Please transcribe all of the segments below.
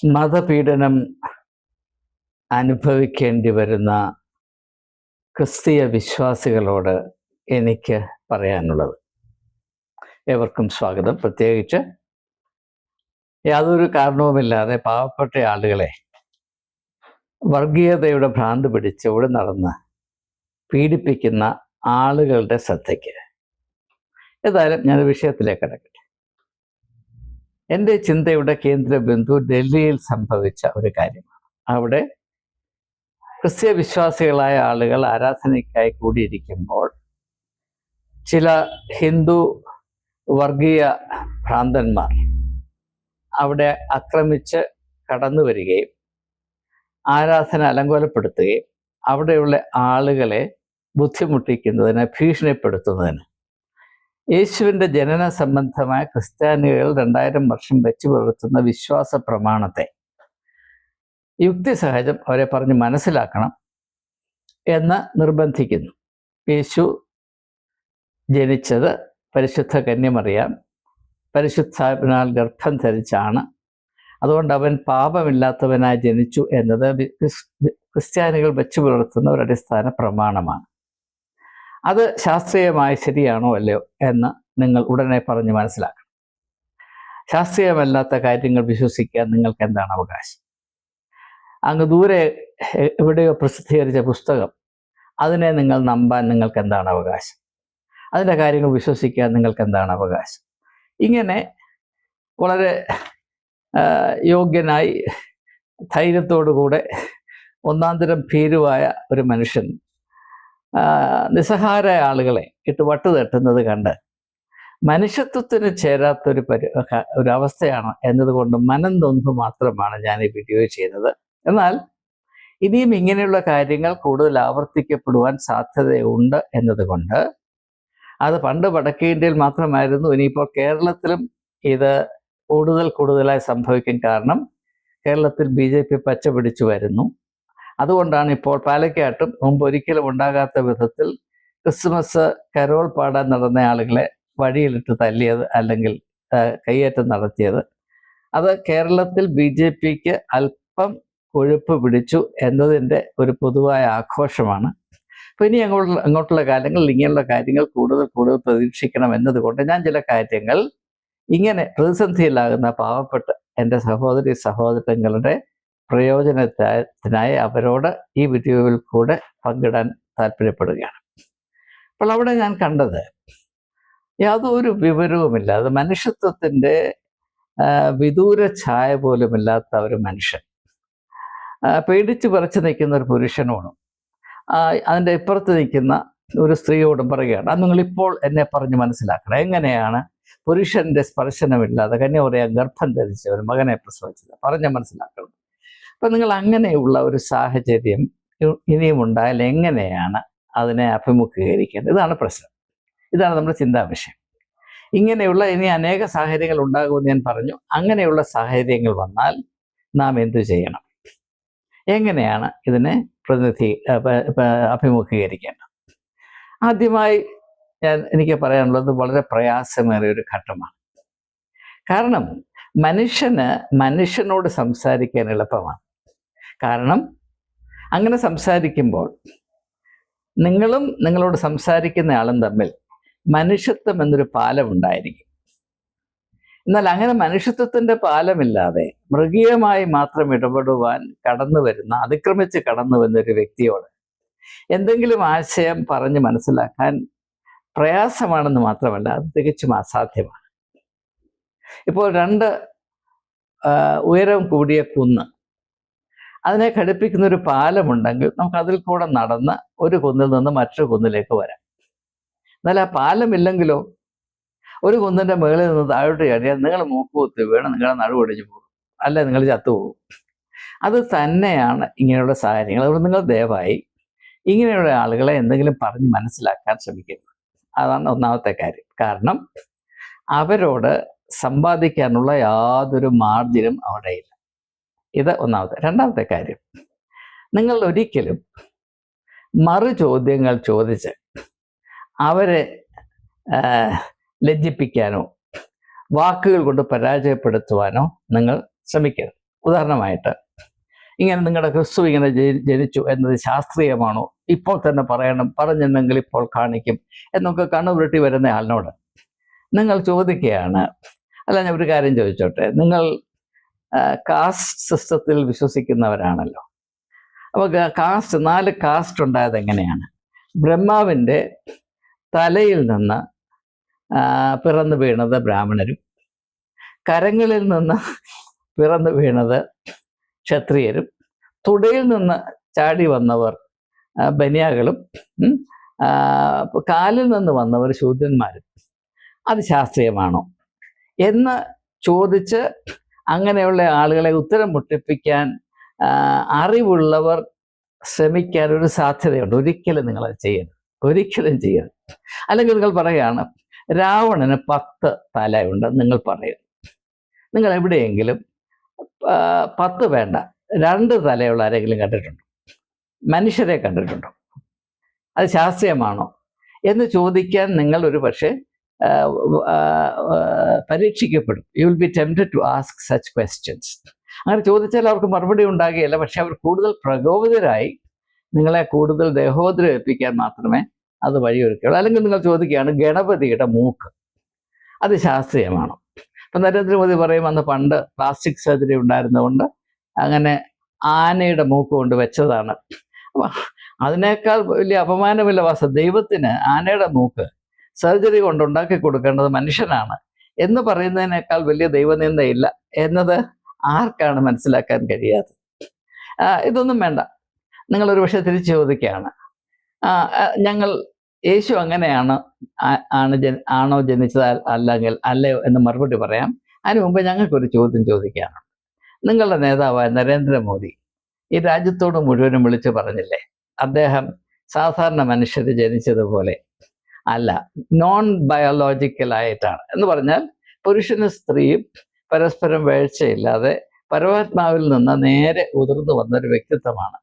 മതപീഡനം അനുഭവിക്കേണ്ടി വരുന്ന ക്രിസ്തീയ വിശ്വാസികളോട് എനിക്ക് പറയാനുള്ളത്. ഏവർക്കും സ്വാഗതം. പ്രത്യേകിച്ച് യാതൊരു കാരണവുമില്ലാതെ പാവപ്പെട്ട ആളുകളെ വർഗീയതയുടെ ഭ്രാന്ത് പിടിച്ച് ഇവിടെ നടന്ന് പീഡിപ്പിക്കുന്ന ആളുകളുടെ ശ്രദ്ധയ്ക്ക്. ഏതായാലും ഞാൻ വിഷയത്തിലേക്ക് കടക്കട്ടെ. എൻ്റെ ചിന്തയുടെ കേന്ദ്ര ബിന്ദു ഡൽഹിയിൽ സംഭവിച്ച ഒരു കാര്യമാണ്. അവിടെ ക്രിസ്തീയ വിശ്വാസികളായ ആളുകൾ ആരാധനയ്ക്കായി കൂടിയിരിക്കുമ്പോൾ ചില ഹിന്ദു വർഗീയ ഭ്രാന്തന്മാർ അവിടെ ആക്രമിച്ച് കടന്നു വരികയും ആരാധന അലങ്കോലപ്പെടുത്തുകയും അവിടെയുള്ള ആളുകളെ ബുദ്ധിമുട്ടിക്കുന്നതിന്, ഭീഷണിപ്പെടുത്തുന്നതിന് യേശുവിൻ്റെ ജനന സംബന്ധമായ ക്രിസ്ത്യാനികൾ 2000 വർഷം വെച്ച് പുലർത്തുന്ന വിശ്വാസ പ്രമാണത്തെ യുക്തിസഹജം അവരെ പറഞ്ഞ് മനസ്സിലാക്കണം എന്ന് നിർബന്ധിക്കുന്നു. യേശു ജനിച്ചത് പരിശുദ്ധ കന്യമറിയാം പരിശുദ്ധാത്മാവിനാൽ ഗർഭം ധരിച്ചാണ്. അതുകൊണ്ട് അവൻ പാപമില്ലാത്തവനായി ജനിച്ചു എന്നത് ക്രിസ്ത്യാനികൾ വെച്ച് പുലർത്തുന്ന ഒരു അടിസ്ഥാന പ്രമാണമാണ്. അത് ശാസ്ത്രീയമായി ശരിയാണോ അല്ലയോ എന്ന് നിങ്ങൾ ഉടനെ പറഞ്ഞ് മനസ്സിലാക്കണം. ശാസ്ത്രീയമല്ലാത്ത കാര്യങ്ങൾ വിശ്വസിക്കാൻ നിങ്ങൾക്ക് എന്താണ് അവകാശം? അങ്ങ് ദൂരെ എവിടെയോ പ്രസിദ്ധീകരിച്ച പുസ്തകം, അതിനെ നിങ്ങൾ നമ്പാൻ നിങ്ങൾക്ക് എന്താണ് അവകാശം? അതിൻ്റെ കാര്യങ്ങൾ വിശ്വസിക്കാൻ നിങ്ങൾക്ക് എന്താണ് അവകാശം? ഇങ്ങനെ വളരെ യോഗ്യനായി ധൈര്യത്തോടുകൂടെ ഒന്നാന്തരം ഭീരുവായ ഒരു മനുഷ്യൻ നിസ്സഹാരായ ആളുകളെ ഇട്ട് വട്ട് തട്ടുന്നത് കണ്ട് മനുഷ്യത്വത്തിന് ചേരാത്തൊരു ഒരു അവസ്ഥയാണ് എന്നതുകൊണ്ട് മനം നൊന്തു മാത്രമാണ് ഞാൻ ഈ വീഡിയോ ചെയ്യുന്നത്. എന്നാൽ ഇനിയും ഇങ്ങനെയുള്ള കാര്യങ്ങൾ കൂടുതൽ ആവർത്തിക്കപ്പെടുവാൻ സാധ്യതയുണ്ട് എന്നതുകൊണ്ട്, അത് പണ്ട് വടക്കേ ഇന്ത്യയിൽ മാത്രമായിരുന്നു, ഇനിയിപ്പോൾ കേരളത്തിലും ഇത് കൂടുതലായി സംഭവിക്കും. കാരണം കേരളത്തിൽ BJP പച്ച പിടിച്ചു വരുന്നു. അതുകൊണ്ടാണ് ഇപ്പോൾ പാലക്കാട്ടും മുമ്പ് ഒരിക്കലും ഉണ്ടാകാത്ത വിധത്തിൽ ക്രിസ്മസ് കരോൾ പാടാൻ നടന്ന ആളുകളെ വഴിയിലിട്ട് തല്ലിയത്, അല്ലെങ്കിൽ കയ്യേറ്റം നടത്തിയത്. അത് കേരളത്തിൽ BJPക്ക് അല്പം കൊഴുപ്പ് പിടിച്ചു എന്നതിൻ്റെ ഒരു പൊതുവായ ആഘോഷമാണ്. അപ്പോൾ ഇനി അങ്ങോട്ടുള്ള കാലങ്ങളിൽ ഇങ്ങനെയുള്ള കാര്യങ്ങൾ കൂടുതൽ പ്രതീക്ഷിക്കണം എന്നതുകൊണ്ട് ഞാൻ ചില കാര്യങ്ങൾ ഇങ്ങനെ പ്രതിസന്ധിയിലാകുന്ന പാവപ്പെട്ട എൻ്റെ സഹോദരങ്ങളുടെ പ്രയോജനത്തിനായി അവരോട് ഈ വീഡിയോയിൽ കൂടെ പങ്കിടാൻ താല്പര്യപ്പെടുകയാണ്. അപ്പോൾ അവിടെ ഞാൻ കണ്ടത് യാതൊരു വിവരവുമില്ല, അത് മനുഷ്യത്വത്തിൻ്റെ വിദൂര ഛായ പോലുമില്ലാത്ത ഒരു മനുഷ്യൻ പേടിച്ച് പറിച്ചു നിൽക്കുന്ന ഒരു പുരുഷനോടും അതിൻ്റെ ഇപ്പുറത്ത് നിൽക്കുന്ന ഒരു സ്ത്രീയോടും പറയുകയാണ്, അത് നിങ്ങളിപ്പോൾ എന്നെ പറഞ്ഞ് മനസ്സിലാക്കണം, എങ്ങനെയാണ് പുരുഷൻ്റെ സ്പർശനമില്ലാതെ കന്യമറിയാൻ ഗർഭം ധരിച്ച ഒരു മകനെ പ്രസവിച്ചത്, പറഞ്ഞ് മനസ്സിലാക്കണം. അപ്പം നിങ്ങൾ അങ്ങനെയുള്ള ഒരു സാഹചര്യം ഇനിയും ഉണ്ടായാൽ എങ്ങനെയാണ് അതിനെ അഭിമുഖീകരിക്കേണ്ടത്? ഇതാണ് പ്രശ്നം, ഇതാണ് നമ്മുടെ ചിന്താ വിഷയം. ഇങ്ങനെയുള്ള ഇനി അനേക സാഹചര്യങ്ങൾ ഉണ്ടാകുമെന്ന് ഞാൻ പറഞ്ഞു. അങ്ങനെയുള്ള സാഹചര്യങ്ങൾ വന്നാൽ നാം എന്തു ചെയ്യണം? എങ്ങനെയാണ് ഇതിനെ അഭിമുഖീകരിക്കേണ്ടത്? ആദ്യമായി എനിക്ക് പറയാനുള്ളത് വളരെ പ്രയാസമേറിയ ഒരു ഘട്ടമാണ്. കാരണം മനുഷ്യനോട് സംസാരിക്കാൻ എളുപ്പമാണ്. കാരണം അങ്ങനെ സംസാരിക്കുമ്പോൾ നിങ്ങളും നിങ്ങളോട് സംസാരിക്കുന്ന ആളും തമ്മിൽ മനുഷ്യത്വം എന്നൊരു പാലം ഉണ്ടായിരിക്കും. എന്നാൽ അങ്ങനെ മനുഷ്യത്വത്തിൻ്റെ പാലമില്ലാതെ മൃഗീയമായി മാത്രം ഇടപെടുവാൻ അതിക്രമിച്ച് കടന്നു വരുന്ന ഒരു വ്യക്തിയോട് എന്തെങ്കിലും ആശയം പറഞ്ഞ് മനസ്സിലാക്കാൻ പ്രയാസമാണെന്ന് മാത്രമല്ല, അത് തികച്ചും അസാധ്യമാണ്. ഇപ്പോൾ 2 ഉയരം കൂടിയ കുന്ന്, അതിനെ ഘടിപ്പിക്കുന്ന ഒരു പാലമുണ്ടെങ്കിൽ നമുക്ക് അതിൽ കൂടെ നടന്ന് ഒരു കുന്നിൽ നിന്ന് മറ്റൊരു കുന്നിലേക്ക് വരാം. എന്നാൽ ആ പാലമില്ലെങ്കിലോ, ഒരു കുന്നിൻ്റെ മുകളിൽ നിന്ന് താഴോട്ട് ചാടിയാൽ നിങ്ങൾ മൂക്കുകുത്തി വീണ് നിങ്ങളുടെ നടുവൊടിഞ്ഞു പോകും, അല്ല നിങ്ങൾ ചത്തുപോകും. അത് തന്നെയാണ് ഇങ്ങനെയുള്ള സാഹചര്യങ്ങൾ. അതുകൊണ്ട് നിങ്ങൾ ദയവായി ഇങ്ങനെയുള്ള ആളുകളെ എന്തെങ്കിലും പറഞ്ഞ് മനസ്സിലാക്കാൻ ശ്രമിക്കരുത്. അതാണ് ഒന്നാമത്തെ കാര്യം. കാരണം അവരോട് സമ്പാദിക്കാനുള്ള യാതൊരു മാർജിനും അവിടെയില്ല. ഇത് ഒന്നാമത്തെ. രണ്ടാമത്തെ കാര്യം, നിങ്ങൾ ഒരിക്കലും മറു ചോദ്യങ്ങൾ ചോദിച്ച് അവരെ ലജ്ജിപ്പിക്കാനോ വാക്കുകൾ കൊണ്ട് പരാജയപ്പെടുത്തുവാനോ നിങ്ങൾ ശ്രമിക്കരുത്. ഉദാഹരണമായിട്ട് ഇങ്ങനെ നിങ്ങളുടെ ക്രിസ്തു ഇങ്ങനെ ജനിച്ചു എന്നത് ശാസ്ത്രീയമാണോ, ഇപ്പോൾ തന്നെ പറയണം, പറഞ്ഞിട്ടുണ്ടെങ്കിൽ ഇപ്പോൾ കാണിക്കും എന്നൊക്കെ കണ്ണുപുരട്ടി വരുന്ന ആളിനോട് നിങ്ങൾ ചോദിക്കുകയാണ്, അല്ല ഞാൻ ഒരു കാര്യം ചോദിച്ചോട്ടെ, നിങ്ങൾ കാസ്റ്റ് സിസ്റ്റത്തിൽ വിശ്വസിക്കുന്നവരാണല്ലോ. അപ്പോൾ കാസ്റ്റ് 4 കാസ്റ്റ് ഉണ്ടായത് എങ്ങനെയാണ്? ബ്രഹ്മാവിൻ്റെ തലയിൽ നിന്ന് പിറന്നു വീണത് ബ്രാഹ്മണരും, കരങ്ങളിൽ നിന്ന് പിറന്നു വീണത് ക്ഷത്രിയരും, തുടയിൽ നിന്ന് ചാടി വന്നവർ ബനിയാകളും, കാലിൽ നിന്ന് വന്നവർ ശൂദ്രന്മാരും. അത് ശാസ്ത്രീയമാണോ എന്ന് ചോദിച്ച് അങ്ങനെയുള്ള ആളുകളെ ഉത്തരം മുട്ടിപ്പിക്കാൻ അറിവുള്ളവർ ശ്രമിക്കാൻ ഒരു സാധ്യതയുണ്ട്. ഒരിക്കലും നിങ്ങളത് ചെയ്യരുത്, ഒരിക്കലും ചെയ്യരുത്. അല്ലെങ്കിൽ നിങ്ങൾ പറയുകയാണ് രാവണന് 10 തലയുണ്ടെന്ന് നിങ്ങൾ പറയും. നിങ്ങൾ എവിടെയെങ്കിലും 10 വേണ്ട 2 തലയുള്ള ആരെങ്കിലും കണ്ടിട്ടുണ്ടോ? മനുഷ്യരെ കണ്ടിട്ടുണ്ടോ? അത് ശാസ്ത്രീയമാണോ എന്ന് ചോദിക്കാൻ നിങ്ങൾ ഒരു പക്ഷേ പരീക്ഷിക്കപ്പെടും. You will be tempted to ask such questions. അങ്ങനെ ചോദിച്ചാൽ അവർക്ക് മറുപടി ഉണ്ടാകുകയില്ല. പക്ഷെ അവർ കൂടുതൽ പ്രകോപിതരായി നിങ്ങളെ കൂടുതൽ ദേഹോദ്രവിപ്പിക്കാൻ മാത്രമേ അത് വഴിയൊരുക്കുകയുള്ളൂ. അല്ലെങ്കിൽ നിങ്ങൾ ചോദിക്കുകയാണ് ഗണപതിയുടെ മൂക്ക് അത് ശാസ്ത്രീയമാണോ? ഇപ്പം നരേന്ദ്രമോദി പറയും അന്ന് പണ്ട് പ്ലാസ്റ്റിക് സർജറി ഉണ്ടായിരുന്നതുകൊണ്ട് അങ്ങനെ ആനയുടെ മൂക്ക് കൊണ്ട് വെച്ചതാണ്. അപ്പം അതിനേക്കാൾ വലിയ അപമാനമില്ല വാസ. ദൈവത്തിന് ആനയുടെ മൂക്ക് സർജറി കൊണ്ട് ഉണ്ടാക്കി കൊടുക്കേണ്ടത് മനുഷ്യനാണ് എന്ന് പറയുന്നതിനേക്കാൾ വലിയ ദൈവനിന്ദയില്ല എന്നത് ആർക്കാണ് മനസ്സിലാക്കാൻ കഴിയാത്തത്? ഇതൊന്നും വേണ്ട. നിങ്ങളൊരു പക്ഷേ തിരിച്ചു ചോദിക്കുകയാണ്, ഞങ്ങൾ യേശു അങ്ങനെയാണ് ആണോ ജനിച്ചത് അല്ലെങ്കിൽ അല്ലയോ എന്ന് മറുപടി പറയാം. അതിനു മുമ്പ് ഞങ്ങൾക്കൊരു ചോദ്യം ചോദിക്കാനുണ്ട്. നിങ്ങളുടെ നേതാവായ നരേന്ദ്രമോദി ഈ രാജ്യത്തോട് മുഴുവനും വിളിച്ചു പറഞ്ഞില്ലേ, അദ്ദേഹം സാധാരണ മനുഷ്യർ ജനിച്ചതുപോലെ അല്ല, നോൺ ബയോളജിക്കലായിട്ടാണ് എന്ന് പറഞ്ഞാൽ പുരുഷനും സ്ത്രീയും പരസ്പരം വീഴ്ചയില്ലാതെ പരമാത്മാവിൽ നിന്ന് നേരെ ഉതിർന്നു വന്നൊരു വ്യക്തിത്വമാണ്.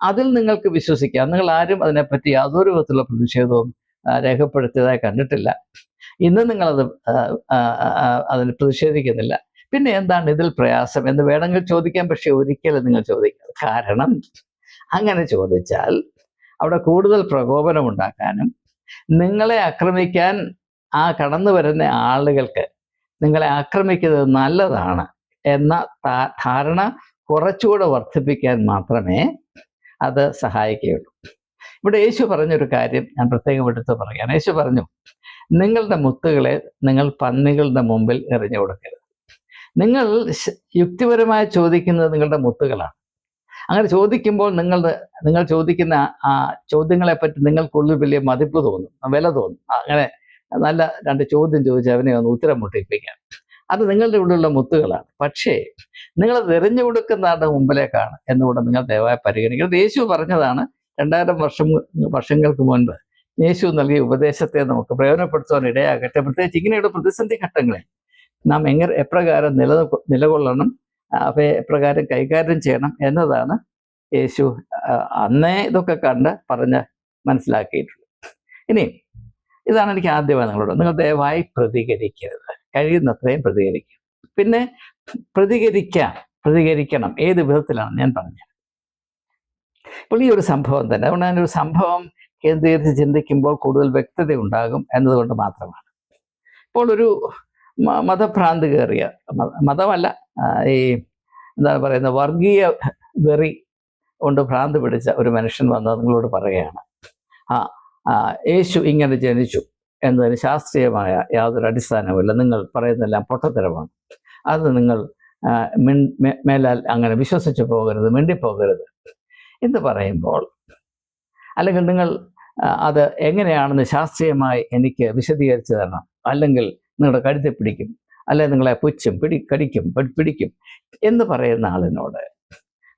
അതിൽ നിങ്ങൾക്ക് വിശ്വസിക്കാം. നിങ്ങൾ ആരും അതിനെപ്പറ്റി യാതൊരു വിധത്തിലുള്ള പ്രതിഷേധവും രേഖപ്പെടുത്തിയതായി കണ്ടിട്ടില്ല. ഇന്ന് നിങ്ങളത് അതിന് പ്രതിഷേധിക്കുന്നില്ല. പിന്നെ എന്താണ് ഇതിൽ പ്രയാസം എന്ന് വേണമെങ്കിൽ ചോദിക്കാം. പക്ഷെ ഒരിക്കലും നിങ്ങൾ ചോദിക്കരുത്. കാരണം അങ്ങനെ ചോദിച്ചാൽ അവിടെ കൂടുതൽ പ്രകോപനം ഉണ്ടാക്കാനും നിങ്ങളെ ആക്രമിക്കാൻ കടന്നു വരുന്ന ആളുകൾക്ക് നിങ്ങളെ ആക്രമിക്കുന്നത് നല്ലതാണ് എന്ന ധാരണ കുറച്ചുകൂടെ വർദ്ധിപ്പിക്കാൻ മാത്രമേ അത് സഹായിക്കുകയുള്ളൂ. ഇവിടെ യേശു പറഞ്ഞൊരു കാര്യം ഞാൻ പ്രത്യേകം എടുത്ത് പറയുകയാണ്. യേശു പറഞ്ഞു, നിങ്ങളുടെ മുത്തുകളെ നിങ്ങൾ പന്നികളുടെ മുമ്പിൽ എറിഞ്ഞു കൊടുക്കരുത്. നിങ്ങൾ യുക്തിപരമായി ചോദിക്കുന്നത് നിങ്ങളുടെ മുത്തുകളാണ്. അങ്ങനെ ചോദിക്കുമ്പോൾ നിങ്ങൾ ചോദിക്കുന്ന ആ ചോദ്യങ്ങളെപ്പറ്റി നിങ്ങൾക്കുള്ളിൽ വലിയ മതിപ്പ് തോന്നും, വില തോന്നും. അങ്ങനെ നല്ല 2 ചോദ്യം ചോദിച്ച് അവനെ ഒന്ന് ഉത്തരം മുട്ടിപ്പിക്കാം. അത് നിങ്ങളുടെ ഉള്ളിലുള്ള മുത്തുകളാണ്. പക്ഷേ നിങ്ങളത് എറിഞ്ഞു കൊടുക്കുന്നവരുടെ മുമ്പിലേക്കാണ് എന്നുകൂടെ നിങ്ങൾ ദയവായി പരിഗണിക്കുന്നത്. യേശു പറഞ്ഞതാണ്. 2000 വർഷങ്ങൾക്ക് മുൻപ് യേശു നൽകിയ ഉപദേശത്തെ നമുക്ക് പ്രയോജനപ്പെടുത്തുവാൻ ഇടയാകട്ടെ. പ്രത്യേകിച്ച് ഇങ്ങനെയുള്ള പ്രതിസന്ധി ഘട്ടങ്ങളിൽ നാം എപ്രകാരം നിലകൊള്ളണം, അവയെ എപ്രകാരം കൈകാര്യം ചെയ്യണം എന്നതാണ് യേശു അന്നേ ഇതൊക്കെ കണ്ട് പറഞ്ഞ് മനസ്സിലാക്കിയിട്ടുള്ളത്. ഇനി ഇതാണ് എനിക്ക് ആദ്യമായി നിങ്ങൾ ദയവായി പ്രതികരിക്കരുത്, കഴിയുന്നത്രയും പ്രതികരിക്കുക. പിന്നെ പ്രതികരിക്കണം ഏത് വിധത്തിലാണ് ഞാൻ പറഞ്ഞത്. ഇപ്പോൾ ഈ ഒരു സംഭവം തന്നെ, അതുകൊണ്ട് തന്നെ ഒരു സംഭവം കേന്ദ്രീകരിച്ച് ചിന്തിക്കുമ്പോൾ കൂടുതൽ വ്യക്തത ഉണ്ടാകും എന്നതുകൊണ്ട് മാത്രമാണ്. ഇപ്പോൾ ഒരു മതഭ്രാന്ത് കയറിയ, മതമല്ല, ഈ എന്താണ് പറയുന്നത്, വർഗീയ വെറി കൊണ്ട് ഭ്രാന്ത് പിടിച്ച ഒരു മനുഷ്യൻ വന്നത് നിങ്ങളോട് പറയുകയാണ്, യേശു ഇങ്ങനെ ജനിച്ചു എന്നതിന് ശാസ്ത്രീയമായ യാതൊരു അടിസ്ഥാനവുമില്ല, നിങ്ങൾ പറയുന്നതെല്ലാം പൊട്ടത്തരമാണ്, അത് നിങ്ങൾ മേലാൽ അങ്ങനെ വിശ്വസിച്ച് പോകരുത്, മിണ്ടിപ്പോകരുത് എന്ന് പറയുമ്പോൾ, അല്ലെങ്കിൽ നിങ്ങൾ അത് എങ്ങനെയാണെന്ന് ശാസ്ത്രീയമായി എനിക്ക് വിശദീകരിച്ചു തരണം, അല്ലെങ്കിൽ നിങ്ങളുടെ കഴുത്തിൽ പിടിക്കും, അല്ലെങ്കിൽ നിങ്ങളെ പുച്ഛം പിടിക്കും എന്ന് പറയുന്ന ആളിനോട്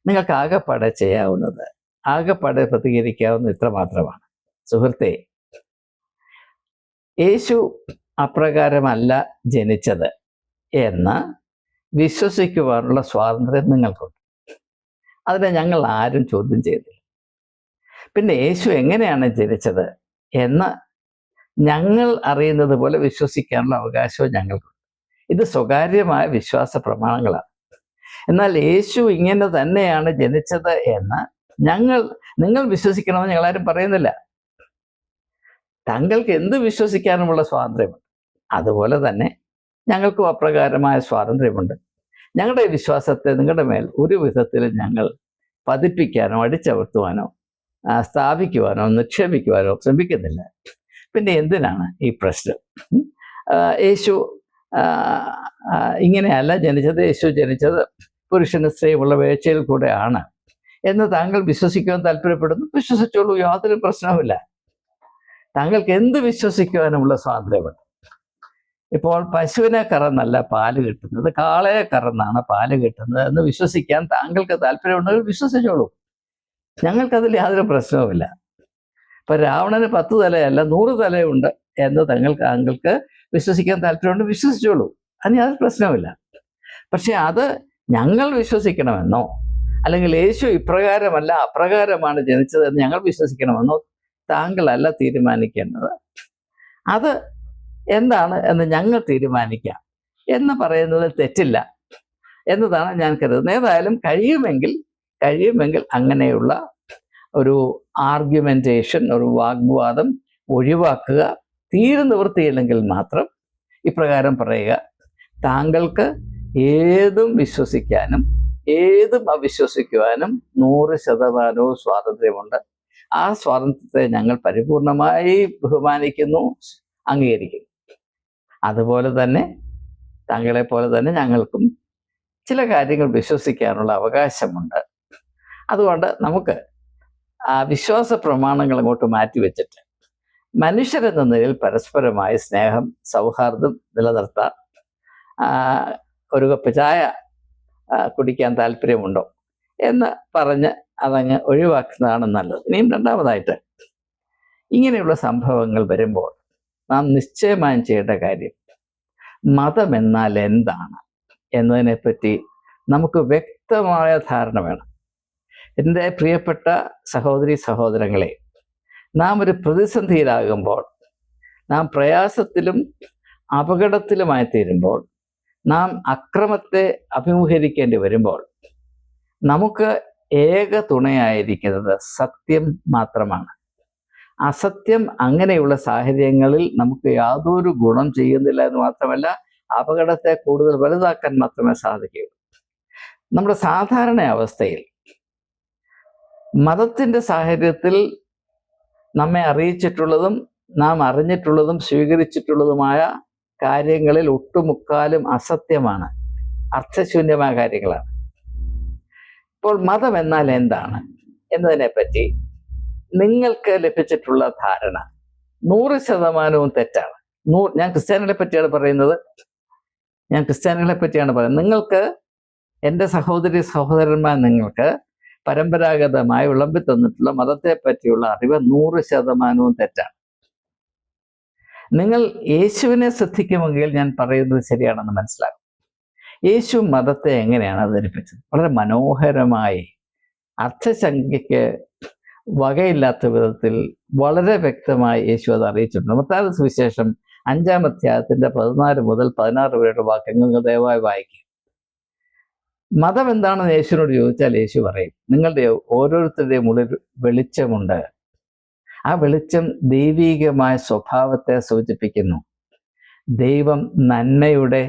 നിങ്ങൾക്ക് ആകെപ്പാടെ ചെയ്യാവുന്നത്, ആകെപ്പാടെ പ്രതികരിക്കാവുന്ന ഇത്ര മാത്രമാണ്. സുഹൃത്തെ, യേശു അപ്രകാരമല്ല ജനിച്ചത് എന്ന് വിശ്വസിക്കുവാനുള്ള സ്വാതന്ത്ര്യം നിങ്ങൾക്കുണ്ട്. അതിനെ ഞങ്ങൾ ആരും ചോദ്യം ചെയ്തില്ല. പിന്നെ യേശു എങ്ങനെയാണ് ജനിച്ചത് എന്ന് ഞങ്ങൾ അറിയുന്നത് പോലെ വിശ്വസിക്കാനുള്ള അവകാശവും ഞങ്ങൾക്കുണ്ട്. ഇത് സ്വകാര്യമായ വിശ്വാസ പ്രമാണങ്ങളാണ്. എന്നാൽ യേശു ഇങ്ങനെ തന്നെയാണ് ജനിച്ചത് എന്ന് നിങ്ങൾ വിശ്വസിക്കണമെന്ന് ഞങ്ങളാരും പറയുന്നില്ല. താങ്കൾക്ക് എന്ത് വിശ്വസിക്കാനുമുള്ള സ്വാതന്ത്ര്യമുണ്ട്. അതുപോലെ തന്നെ ഞങ്ങൾക്കും അപ്രകാരമായ സ്വാതന്ത്ര്യമുണ്ട്. ഞങ്ങളുടെ വിശ്വാസത്തെ നിങ്ങളുടെ മേൽ ഒരു വിധത്തിലും ഞങ്ങൾ പതിപ്പിക്കാനോ അടിച്ചമർത്തുവാനോ സ്ഥാപിക്കുവാനോ നിക്ഷേപിക്കുവാനോ ശ്രമിക്കുന്നില്ല. പിന്നെ എന്തിനാണ് ഈ പ്രശ്നം? യേശു ഇങ്ങനെയല്ല ജനിച്ചത്. യേശു ജനിച്ചത് പുരുഷന് സ്ത്രീയുള്ള വേഴ്ചയിൽ കൂടെയാണ് എന്ന് താങ്കൾ വിശ്വസിക്കുവാൻ താല്പര്യപ്പെടുന്നു. വിശ്വസിച്ചോളൂ, യാതൊരു പ്രശ്നവുമില്ല. താങ്കൾക്ക് എന്ത് വിശ്വസിക്കുവാനുമുള്ള സ്വാതന്ത്ര്യമുണ്ട്. ഇപ്പോൾ പശുവിനെ കറന്നല്ല പാല് കിട്ടുന്നത്, കാളയെ കറന്നാണ് പാല് കിട്ടുന്നത് എന്ന് വിശ്വസിക്കാൻ താങ്കൾക്ക് താല്പര്യമുണ്ടെങ്കിൽ വിശ്വസിച്ചോളൂ. ഞങ്ങൾക്കതിൽ യാതൊരു പ്രശ്നവുമില്ല. ഇപ്പം രാവണന് 10 തലയല്ല 100 തലയുണ്ട് എന്ന് താങ്കൾക്ക് വിശ്വസിക്കാൻ താല്പര്യമുണ്ട്, വിശ്വസിച്ചോളൂ. അതിന് യാതൊരു പ്രശ്നവുമില്ല. പക്ഷെ അത് ഞങ്ങൾ വിശ്വസിക്കണമെന്നോ അല്ലെങ്കിൽ യേശു ഇപ്രകാരമല്ല അപ്രകാരമാണ് ജനിച്ചതെന്ന് ഞങ്ങൾ വിശ്വസിക്കണമെന്നോ താങ്കളല്ല തീരുമാനിക്കേണ്ടത്. അത് എന്താണ് എന്ന് ഞങ്ങൾ തീരുമാനിക്കാം എന്ന് പറയുന്നതിൽ തെറ്റില്ല എന്നതാണ് ഞാൻ കരുതുന്നത്. ഏതായാലും കഴിയുമെങ്കിൽ അങ്ങനെയുള്ള ഒരു ആർഗ്യുമെൻറ്റേഷൻ, ഒരു വാഗ്വാദം ഒഴിവാക്കുക. തീരെ നിവൃത്തിയില്ലെങ്കിൽ മാത്രം ഇപ്രകാരം പറയുക: താങ്കൾക്ക് ഏതും വിശ്വസിക്കാനും ഏതും അവിശ്വസിക്കുവാനും 100% സ്വാതന്ത്ര്യമുണ്ട്. ആ സ്വാതന്ത്ര്യത്തെ ഞങ്ങൾ പരിപൂർണമായി ബഹുമാനിക്കുന്നു, അംഗീകരിക്കുന്നു. അതുപോലെ തന്നെ താങ്കളെപ്പോലെ തന്നെ ഞങ്ങൾക്കും ചില കാര്യങ്ങൾ വിശ്വസിക്കാനുള്ള അവകാശമുണ്ട്. അതുകൊണ്ട് നമുക്ക് ആ വിശ്വാസ പ്രമാണങ്ങൾ അങ്ങോട്ട് മാറ്റിവെച്ചിട്ട് മനുഷ്യരെന്ന നിലയിൽ പരസ്പരമായി സ്നേഹം, സൗഹാർദ്ദം നിലനിർത്താൻ ഒരു കപ്പ് ചായ കുടിക്കാൻ താല്പര്യമുണ്ടോ എന്ന് പറഞ്ഞ് അതങ്ങ് ഒഴിവാക്കുന്നതാണ് നല്ലത്. ഇനിയും രണ്ടാമതായിട്ട്, ഇങ്ങനെയുള്ള സംഭവങ്ങൾ വരുമ്പോൾ നാം നിശ്ചയമായും ചെയ്യേണ്ട കാര്യം മതം എന്നാൽ എന്താണ് എന്നതിനെപ്പറ്റി നമുക്ക് വ്യക്തമായ ധാരണ വേണം. എൻ്റെ പ്രിയപ്പെട്ട സഹോദരി സഹോദരങ്ങളെ, നാം ഒരു പ്രതിസന്ധിയിലാകുമ്പോൾ, നാം പ്രയാസത്തിലും അപകടത്തിലുമായി തീരുമ്പോൾ, നാം അക്രമത്തെ അഭിമുഖീകരിക്കേണ്ടി വരുമ്പോൾ നമുക്ക് ഏക തുണയായിരിക്കുന്നത് സത്യം മാത്രമാണ്. അസത്യം അങ്ങനെയുള്ള സാഹചര്യങ്ങളിൽ നമുക്ക് യാതൊരു ഗുണം ചെയ്യുന്നില്ല എന്ന് മാത്രമല്ല, അപകടത്തെ കൂടുതൽ വലുതാക്കാൻ മാത്രമേ സാധിക്കുകയുള്ളൂ. നമ്മുടെ സാധാരണ അവസ്ഥയിൽ മതത്തിൻ്റെ സാഹചര്യത്തിൽ നമ്മെ അറിയിച്ചിട്ടുള്ളതും നാം അറിഞ്ഞിട്ടുള്ളതും സ്വീകരിച്ചിട്ടുള്ളതുമായ കാര്യങ്ങളിൽ ഒട്ടുമുക്കാലും അസത്യമാണ്, അർത്ഥശൂന്യമായ കാര്യങ്ങളാണ്. ഇപ്പോൾ മതം എന്നാൽ എന്താണ് എന്നതിനെപ്പറ്റി നിങ്ങൾക്ക് ലഭിച്ചിട്ടുള്ള ധാരണ 100% തെറ്റാണ്. ഞാൻ ക്രിസ്ത്യാനികളെ പറ്റിയാണ് പറയുന്നത്. നിങ്ങൾക്ക്, എൻ്റെ സഹോദരി സഹോദരന്മാർ, നിങ്ങൾക്ക് പരമ്പരാഗതമായി വിളമ്പി തന്നിട്ടുള്ള മതത്തെ പറ്റിയുള്ള അറിവ് 100% തെറ്റാണ്. നിങ്ങൾ യേശുവിനെ ശ്രദ്ധിക്കുമെങ്കിൽ ഞാൻ പറയുന്നത് ശരിയാണെന്ന് മനസ്സിലാക്കും. യേശു മതത്തെ എങ്ങനെയാണ് അവതരിപ്പിച്ചത്? വളരെ മനോഹരമായി, അർത്ഥശങ്കയ്ക്ക് വകയില്ലാത്ത വിധത്തിൽ വളരെ വ്യക്തമായി യേശു അത് അറിയിച്ചിട്ടുണ്ട്. മത്തായി സുവിശേഷം 5-ാം അധ്യായത്തിൻ്റെ 14 മുതൽ 16 വരെയുള്ള വാക്യങ്ങൾ ദയവായി വായിക്കുക. മതം എന്താണെന്ന് യേശുവിനോട് ചോദിച്ചാൽ യേശു പറയും, നിങ്ങളുടെ ഓരോരുത്തരുടെയും ഉള്ളിൽ വെളിച്ചമുണ്ട്. ആ വെളിച്ചം ദൈവീകമായ സ്വഭാവത്തെ സൂചിപ്പിക്കുന്നു. ദൈവം നന്മയുടെ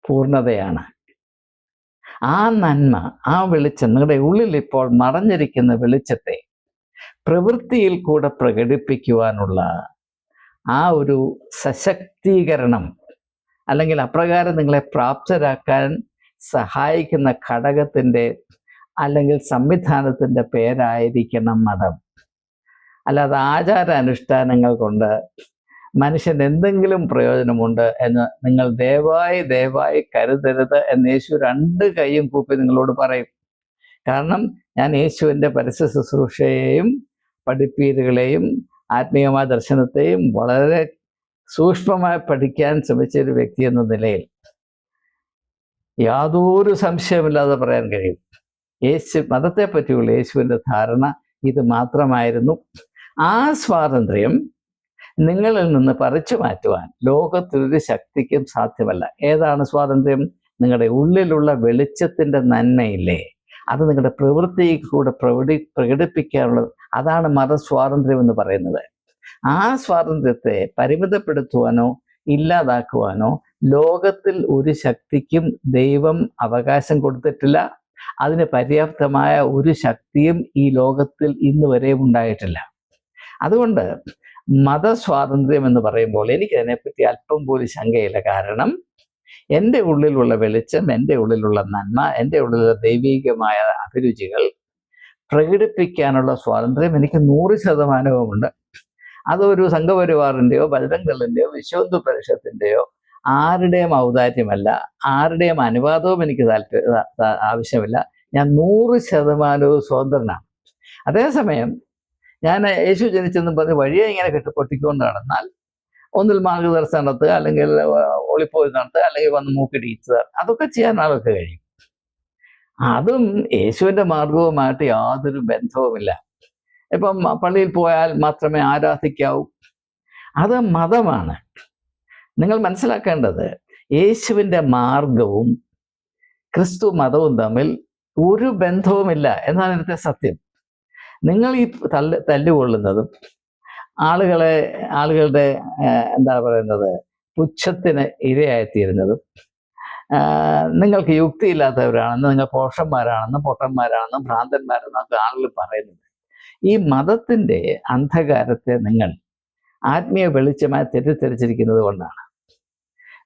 പൂർണ്ണതയാണ്. ആ നന്മ, ആ വെളിച്ചം, നിങ്ങളുടെ ഉള്ളിൽ ഇപ്പോൾ മറഞ്ഞിരിക്കുന്ന വെളിച്ചത്തെ പ്രവൃത്തിയിൽ കൂടെ പ്രകടിപ്പിക്കുവാനുള്ള ആ ഒരു സശക്തീകരണം, അല്ലെങ്കിൽ അപ്രകാരം നിങ്ങളെ പ്രാപ്തരാക്കാൻ സഹായിക്കുന്ന ഘടകത്തിൻ്റെ അല്ലെങ്കിൽ സംവിധാനത്തിൻ്റെ പേരായിരിക്കണം മതം. അല്ലാതെ ആചാരാനുഷ്ഠാനങ്ങൾ കൊണ്ട് മനുഷ്യന് എന്തെങ്കിലും പ്രയോജനമുണ്ട് എന്ന് നിങ്ങൾ ദയവായി കരുതരുത് എന്ന് യേശു 2 കൈയും കൂപ്പി നിങ്ങളോട് പറയും. കാരണം ഞാൻ യേശുവിൻ്റെ പരസ്യ ശുശ്രൂഷയെയും പഠിപ്പീരുകളെയും ആത്മീയമായ ദർശനത്തെയും വളരെ സൂക്ഷ്മമായി പഠിക്കാൻ ശ്രമിച്ച ഒരു വ്യക്തി എന്ന നിലയിൽ യാതൊരു സംശയമില്ലാതെ പറയാൻ കഴിയും, മതത്തെ പറ്റിയുള്ള യേശുവിൻ്റെ ധാരണ ഇത് മാത്രമായിരുന്നു. ആ സ്വാതന്ത്ര്യം നിങ്ങളിൽ നിന്ന് പറിച്ചു മാറ്റുവാൻ ലോകത്തിലൊരു ശക്തിക്കും സാധ്യമല്ല. ഏതാണ് സ്വാതന്ത്ര്യം? നിങ്ങളുടെ ഉള്ളിലുള്ള വെളിച്ചത്തിൻ്റെ നന്മയില്ലേ, അത് നിങ്ങളുടെ പ്രവൃത്തിയിൽ കൂടെ പ്രകടിപ്പിക്കാനുള്ളത്. അതാണ് മതസ്വാതന്ത്ര്യം എന്ന് പറയുന്നത്. ആ സ്വാതന്ത്ര്യത്തെ പരിമിതപ്പെടുത്തുവാനോ ഇല്ലാതാക്കുവാനോ ലോകത്തിൽ ഒരു ശക്തിക്കും ദൈവം അവകാശം കൊടുത്തിട്ടില്ല. അതിന് പര്യാപ്തമായ ഒരു ശക്തിയും ഈ ലോകത്തിൽ ഇന്ന് വരെ ഉണ്ടായിട്ടില്ല. അതുകൊണ്ട് മതസ്വാതന്ത്ര്യം എന്ന് പറയുമ്പോൾ എനിക്കതിനെപ്പറ്റി അല്പം പോലും ശങ്കയില്ല. കാരണം എൻ്റെ ഉള്ളിലുള്ള വെളിച്ചം, എൻ്റെ ഉള്ളിലുള്ള നന്മ, എൻ്റെ ഉള്ളിലുള്ള ദൈവികമായ അഭിരുചികൾ പ്രകടിപ്പിക്കാനുള്ള സ്വാതന്ത്ര്യം എനിക്ക് 100%ഉണ്ട്. അതൊരു സംഘപരിവാറിൻ്റെയോ ബജരംഗ് ദളിൻ്റെയോ വിശ്വ പരിഷത്തിൻ്റെയോ ആരുടെയും ഔദാര്യമല്ല, ആരുടെയും അനുവാദവും എനിക്ക് ആവശ്യമില്ല. ഞാൻ 100% സ്വതന്ത്രനാണ്. അതേസമയം ഞാൻ യേശു ജനിച്ചെന്നും പറഞ്ഞ് വഴിയെ ഇങ്ങനെ പൊട്ടിക്കൊണ്ട് നടന്നാൽ ഒന്നിൽ മാർഗദർശനം നടത്തുക, അല്ലെങ്കിൽ ഒളിപ്പോയി നടത്തുക, അല്ലെങ്കിൽ വന്ന് മൂക്കിടിക്കുക, അതൊക്കെ ചെയ്യാൻ ആൾക്ക് കഴിയും. അതും യേശുവിൻ്റെ മാർഗവുമായിട്ട് യാതൊരു ബന്ധവുമില്ല. ഇപ്പം പള്ളിയിൽ പോയാൽ മാത്രമേ ആരാധിക്കാവൂ, അത് മതമാണ്. നിങ്ങൾ മനസ്സിലാക്കേണ്ടത് യേശുവിൻ്റെ മാർഗവും ക്രിസ്തു മതവും തമ്മിൽ ഒരു ബന്ധവുമില്ല എന്നാണ് ഇന്നത്തെ സത്യം. നിങ്ങൾ ഈ തല്ലുകൊള്ളുന്നതും ആളുകളുടെ എന്താ പറയുന്നത് പുച്ഛത്തിന് ഇരയായിത്തീരുന്നതും നിങ്ങൾക്ക് യുക്തിയില്ലാത്തവരാണെന്ന്, നിങ്ങൾ പോഷന്മാരാണെന്നും പൊട്ടന്മാരാണെന്നും ഭ്രാന്തന്മാരെന്നൊക്കെ ആളുകൾ പറയുന്നത് ഈ മതത്തിൻ്റെ അന്ധകാരത്തെ നിങ്ങൾ ആത്മീയ വെളിച്ചമായി തെറ്റിദ്ധരിച്ചിരിക്കുന്നത് കൊണ്ടാണ്.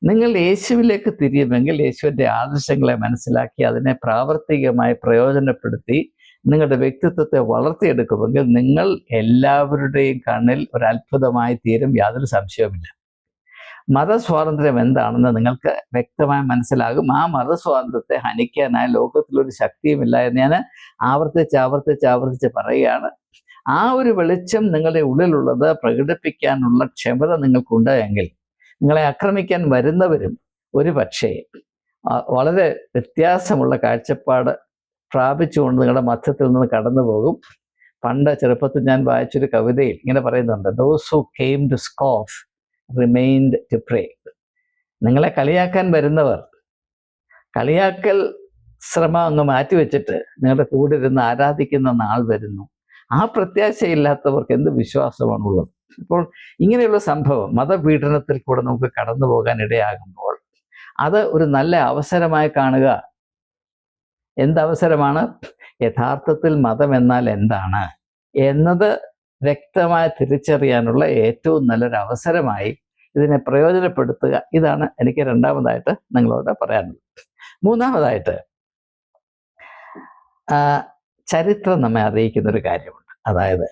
നിങ്ങൾ യേശുവിലേക്ക് തിരിയുമെങ്കിൽ യേശുവിൻ്റെ ആദർശങ്ങളെ മനസ്സിലാക്കി അതിനെ പ്രാവർത്തികമായി പ്രയോജനപ്പെടുത്തി നിങ്ങളുടെ വ്യക്തിത്വത്തെ വളർത്തിയെടുക്കുമെങ്കിൽ നിങ്ങൾ എല്ലാവരുടെയും കണ്ണിൽ ഒരു അത്ഭുതമായി തീരും, യാതൊരു സംശയവുമില്ല. മതസ്വാതന്ത്ര്യം എന്താണെന്ന് നിങ്ങൾക്ക് വ്യക്തമായി മനസ്സിലാകും. ആ മതസ്വാതന്ത്ര്യത്തെ ഹനിക്കാനായി ലോകത്തിലൊരു ശക്തിയുമില്ല എന്ന് ഞാൻ ആവർത്തിച്ച് പറയുകയാണ്. ആ ഒരു വെളിച്ചം നിങ്ങളുടെ ഉള്ളിലുള്ളത് പ്രകടിപ്പിക്കാനുള്ള ക്ഷമത നിങ്ങൾക്കുണ്ട് എങ്കിൽ നിങ്ങളെ ആക്രമിക്കാൻ വരുന്നവരും ഒരു പക്ഷേ വളരെ വ്യത്യാസമുള്ള കാഴ്ചപ്പാട് പ്രാപിച്ചുകൊണ്ട് നിങ്ങളുടെ മധ്യത്തിൽ നിന്ന് കടന്നു പോകും. പണ്ട് ചെറുപ്പത്തിൽ ഞാൻ വായിച്ചൊരു കവിതയിൽ ഇങ്ങനെ പറയുന്നുണ്ട്, "Those who came to scoff remained to pray." നിങ്ങളെ കളിയാക്കാൻ വരുന്നവർ കളിയാക്കൽ ശ്രമം അങ്ങ് മാറ്റിവെച്ചിട്ട് നിങ്ങളുടെ കൂടെ ഇരുന്ന് ആരാധിക്കുന്ന നാൾ വരുന്നു. ആ പ്രത്യാശയില്ലാത്തവർക്ക് എന്ത് വിശ്വാസമാണുള്ളത്? അപ്പോൾ ഇങ്ങനെയുള്ള സംഭവം മതപീഡനത്തിൽ കൂടെ നമുക്ക് കടന്നു പോകാൻ ഇടയാകുമ്പോൾ അത് ഒരു നല്ല അവസരമായി കാണുക. എന്തവസരമാണ്? യഥാർത്ഥത്തിൽ മതം എന്നാൽ എന്താണ് എന്നത് വ്യക്തമായി തിരിച്ചറിയാനുള്ള ഏറ്റവും നല്ലൊരു അവസരമായി ഇതിനെ പ്രയോജനപ്പെടുത്തുക. ഇതാണ് എനിക്ക് രണ്ടാമതായിട്ട് നിങ്ങളോട് പറയാനുള്ളത്. മൂന്നാമതായിട്ട് ചരിത്രം നമ്മെ അറിയിക്കുന്നൊരു കാര്യമുണ്ട്. അതായത്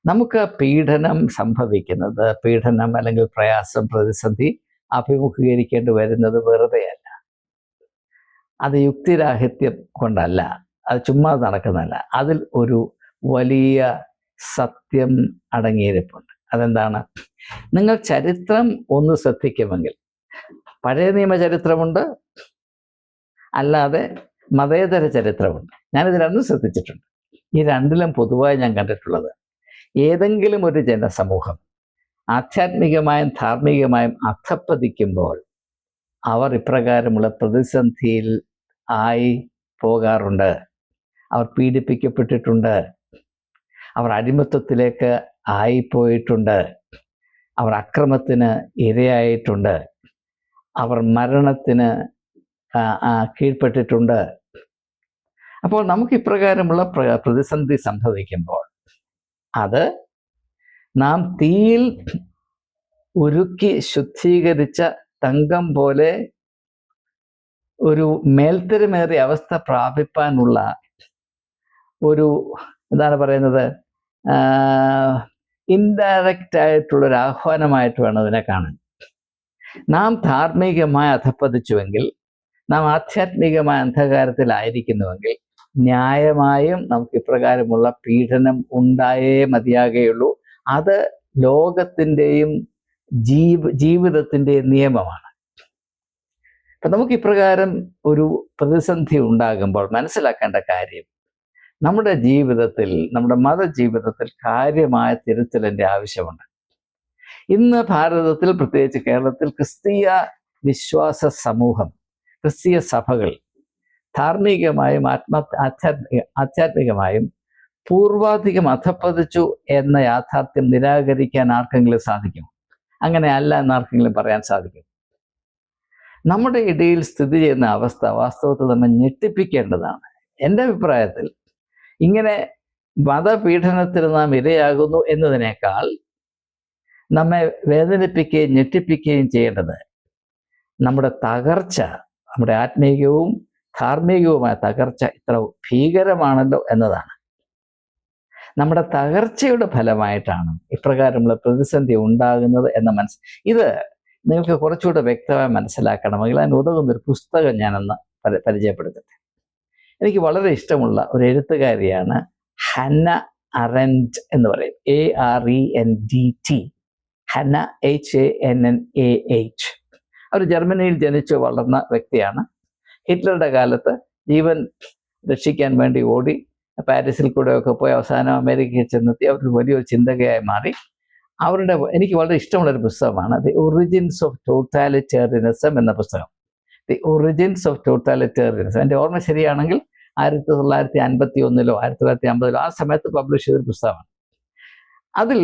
നമുക്ക് പീഡനം സംഭവിക്കുന്നത്, പീഡനം അല്ലെങ്കിൽ പ്രയാസം, പ്രതിസന്ധി അഭിമുഖീകരിക്കേണ്ടി വരുന്നത് വെറുതെയല്ല. അത് യുക്തിരാഹിത്യം കൊണ്ടല്ല, അത് ചുമ്മാ നടക്കുന്നതല്ല. അതിൽ ഒരു വലിയ സത്യം അടങ്ങിയിരിപ്പുണ്ട്. അതെന്താണ്? നിങ്ങൾ ചരിത്രം ഒന്ന് ശ്രദ്ധിക്കുമെങ്കിൽ പഴയ നിയമ ചരിത്രമുണ്ട്, അല്ലാതെ മതേതര ചരിത്രമുണ്ട്. ഞാനിത് രണ്ടും ശ്രദ്ധിച്ചിട്ടുണ്ട്. ഈ രണ്ടിലും പൊതുവായി ഞാൻ കണ്ടിട്ടുള്ളത്, ഏതെങ്കിലും ഒരു ജനസമൂഹം ആധ്യാത്മികമായും ധാർമ്മികമായും അധപ്പതിക്കുമ്പോൾ അവർ ഇപ്രകാരമുള്ള പ്രതിസന്ധിയിൽ ആയി പോകാറുണ്ട്. അവർ പീഡിപ്പിക്കപ്പെട്ടിട്ടുണ്ട്, അവർ അടിമത്തത്തിലേക്ക് ആയിപ്പോയിട്ടുണ്ട്, അവർ അക്രമത്തിന് ഇരയായിട്ടുണ്ട്, അവർ മരണത്തിന് കീഴ്പ്പെട്ടിട്ടുണ്ട്. അപ്പോൾ നമുക്ക് ഇപ്രകാരമുള്ള പ്രതിസന്ധി സംഭവിക്കുമ്പോൾ അത് നാം തീയിൽ ഉരുക്കി ശുദ്ധീകരിച്ച തങ്കം പോലെ ഒരു മേൽത്തരമേറിയ അവസ്ഥ പ്രാപിപ്പാനുള്ള ഒരു എന്താണ് പറയുന്നത്, ഇൻഡയറക്റ്റ് ആയിട്ടുള്ളൊരു ആഹ്വാനമായിട്ട് വേണം അതിനെ കാണാൻ. നാം ധാർമ്മികമായി അധപ്പതിച്ചുവെങ്കിൽ, നാം ആധ്യാത്മികമായ അന്ധകാരത്തിലായിരിക്കുന്നുവെങ്കിൽ ന്യായമായും നമുക്ക് ഇപ്രകാരമുള്ള പീഡനം ഉണ്ടായേ മതിയാകുകയുള്ളൂ. അത് ലോകത്തിൻ്റെയും ജീവിതത്തിൻ്റെയും നിയമമാണ്. അപ്പം നമുക്ക് ഇപ്രകാരം ഒരു പ്രതിസന്ധി ഉണ്ടാകുമ്പോൾ മനസ്സിലാക്കേണ്ട കാര്യം, നമ്മുടെ ജീവിതത്തിൽ, നമ്മുടെ മതജീവിതത്തിൽ കാര്യമായ തിരുത്തലിൻ്റെ ആവശ്യമുണ്ട്. ഇന്ന് ഭാരതത്തിൽ, പ്രത്യേകിച്ച് കേരളത്തിൽ, ക്രിസ്തീയ വിശ്വാസ സമൂഹം ക്രിസ്തീയ സഭകൾ ധാർമ്മികമായും ആധ്യാത്മികമായും പൂർവാധികം അധപ്പതിച്ചു എന്ന യാഥാർത്ഥ്യം നിരാകരിക്കാൻ ആർക്കെങ്കിലും സാധിക്കും? അങ്ങനെ അല്ല എന്ന് ആർക്കെങ്കിലും പറയാൻ സാധിക്കും? നമ്മുടെ ഇടയിൽ സ്ഥിതി ചെയ്യുന്ന അവസ്ഥ വാസ്തവത്തിൽ നമ്മെ ഞെട്ടിപ്പിക്കേണ്ടതാണ്. എൻ്റെ അഭിപ്രായത്തിൽ ഇങ്ങനെ മതപീഡനത്തിന് നാം ഇരയാകുന്നു എന്നതിനേക്കാൾ നമ്മെ വേദനിപ്പിക്കുകയും ഞെട്ടിപ്പിക്കുകയും ചെയ്യേണ്ടത് നമ്മുടെ തകർച്ച, നമ്മുടെ ആത്മീയവും ധാർമ്മികവുമായ തകർച്ച ഇത്ര ഭീകരമാണല്ലോ എന്നതാണ്. നമ്മുടെ തകർച്ചയുടെ ഫലമായിട്ടാണ് ഇപ്രകാരമുള്ള പ്രതിസന്ധി ഉണ്ടാകുന്നത് എന്ന ഇത് നിങ്ങൾക്ക് കുറച്ചുകൂടെ വ്യക്തമായി മനസ്സിലാക്കണമെങ്കിൽ അതിന് ഉതകുന്നൊരു പുസ്തകം ഞാനൊന്ന് പരിചയപ്പെടുത്തട്ടെ. എനിക്ക് വളരെ ഇഷ്ടമുള്ള ഒരു എഴുത്തുകാരിയാണ് ഹന്ന അറൻഡ് എന്ന് പറയും. ARENDT. Hannah HANNAH. അവർ ജർമ്മനിയിൽ ജനിച്ചു വളർന്ന വ്യക്തിയാണ്. ഹിറ്റ്ലറുടെ കാലത്ത് ജീവൻ രക്ഷിക്കാൻ വേണ്ടി ഓടി പാരീസിൽ കൂടെയൊക്കെ പോയി അവസാനം അമേരിക്കയിൽ ചെന്നെത്തി അവർ വലിയൊരു ചിന്തകയായി മാറി. എനിക്ക് വളരെ ഇഷ്ടമുള്ളൊരു പുസ്തകമാണ് ദി ഒറിജിൻസ് ഓഫ് ടോട്ടാലിറ്റേറിയനിസം എന്ന പുസ്തകം. The origins of totalitarianism. എൻ്റെ ഓർമ്മ ശരിയാണെങ്കിൽ 1951 1950 ആ സമയത്ത് പബ്ലിഷ് ചെയ്തൊരു പുസ്തകമാണ്. അതിൽ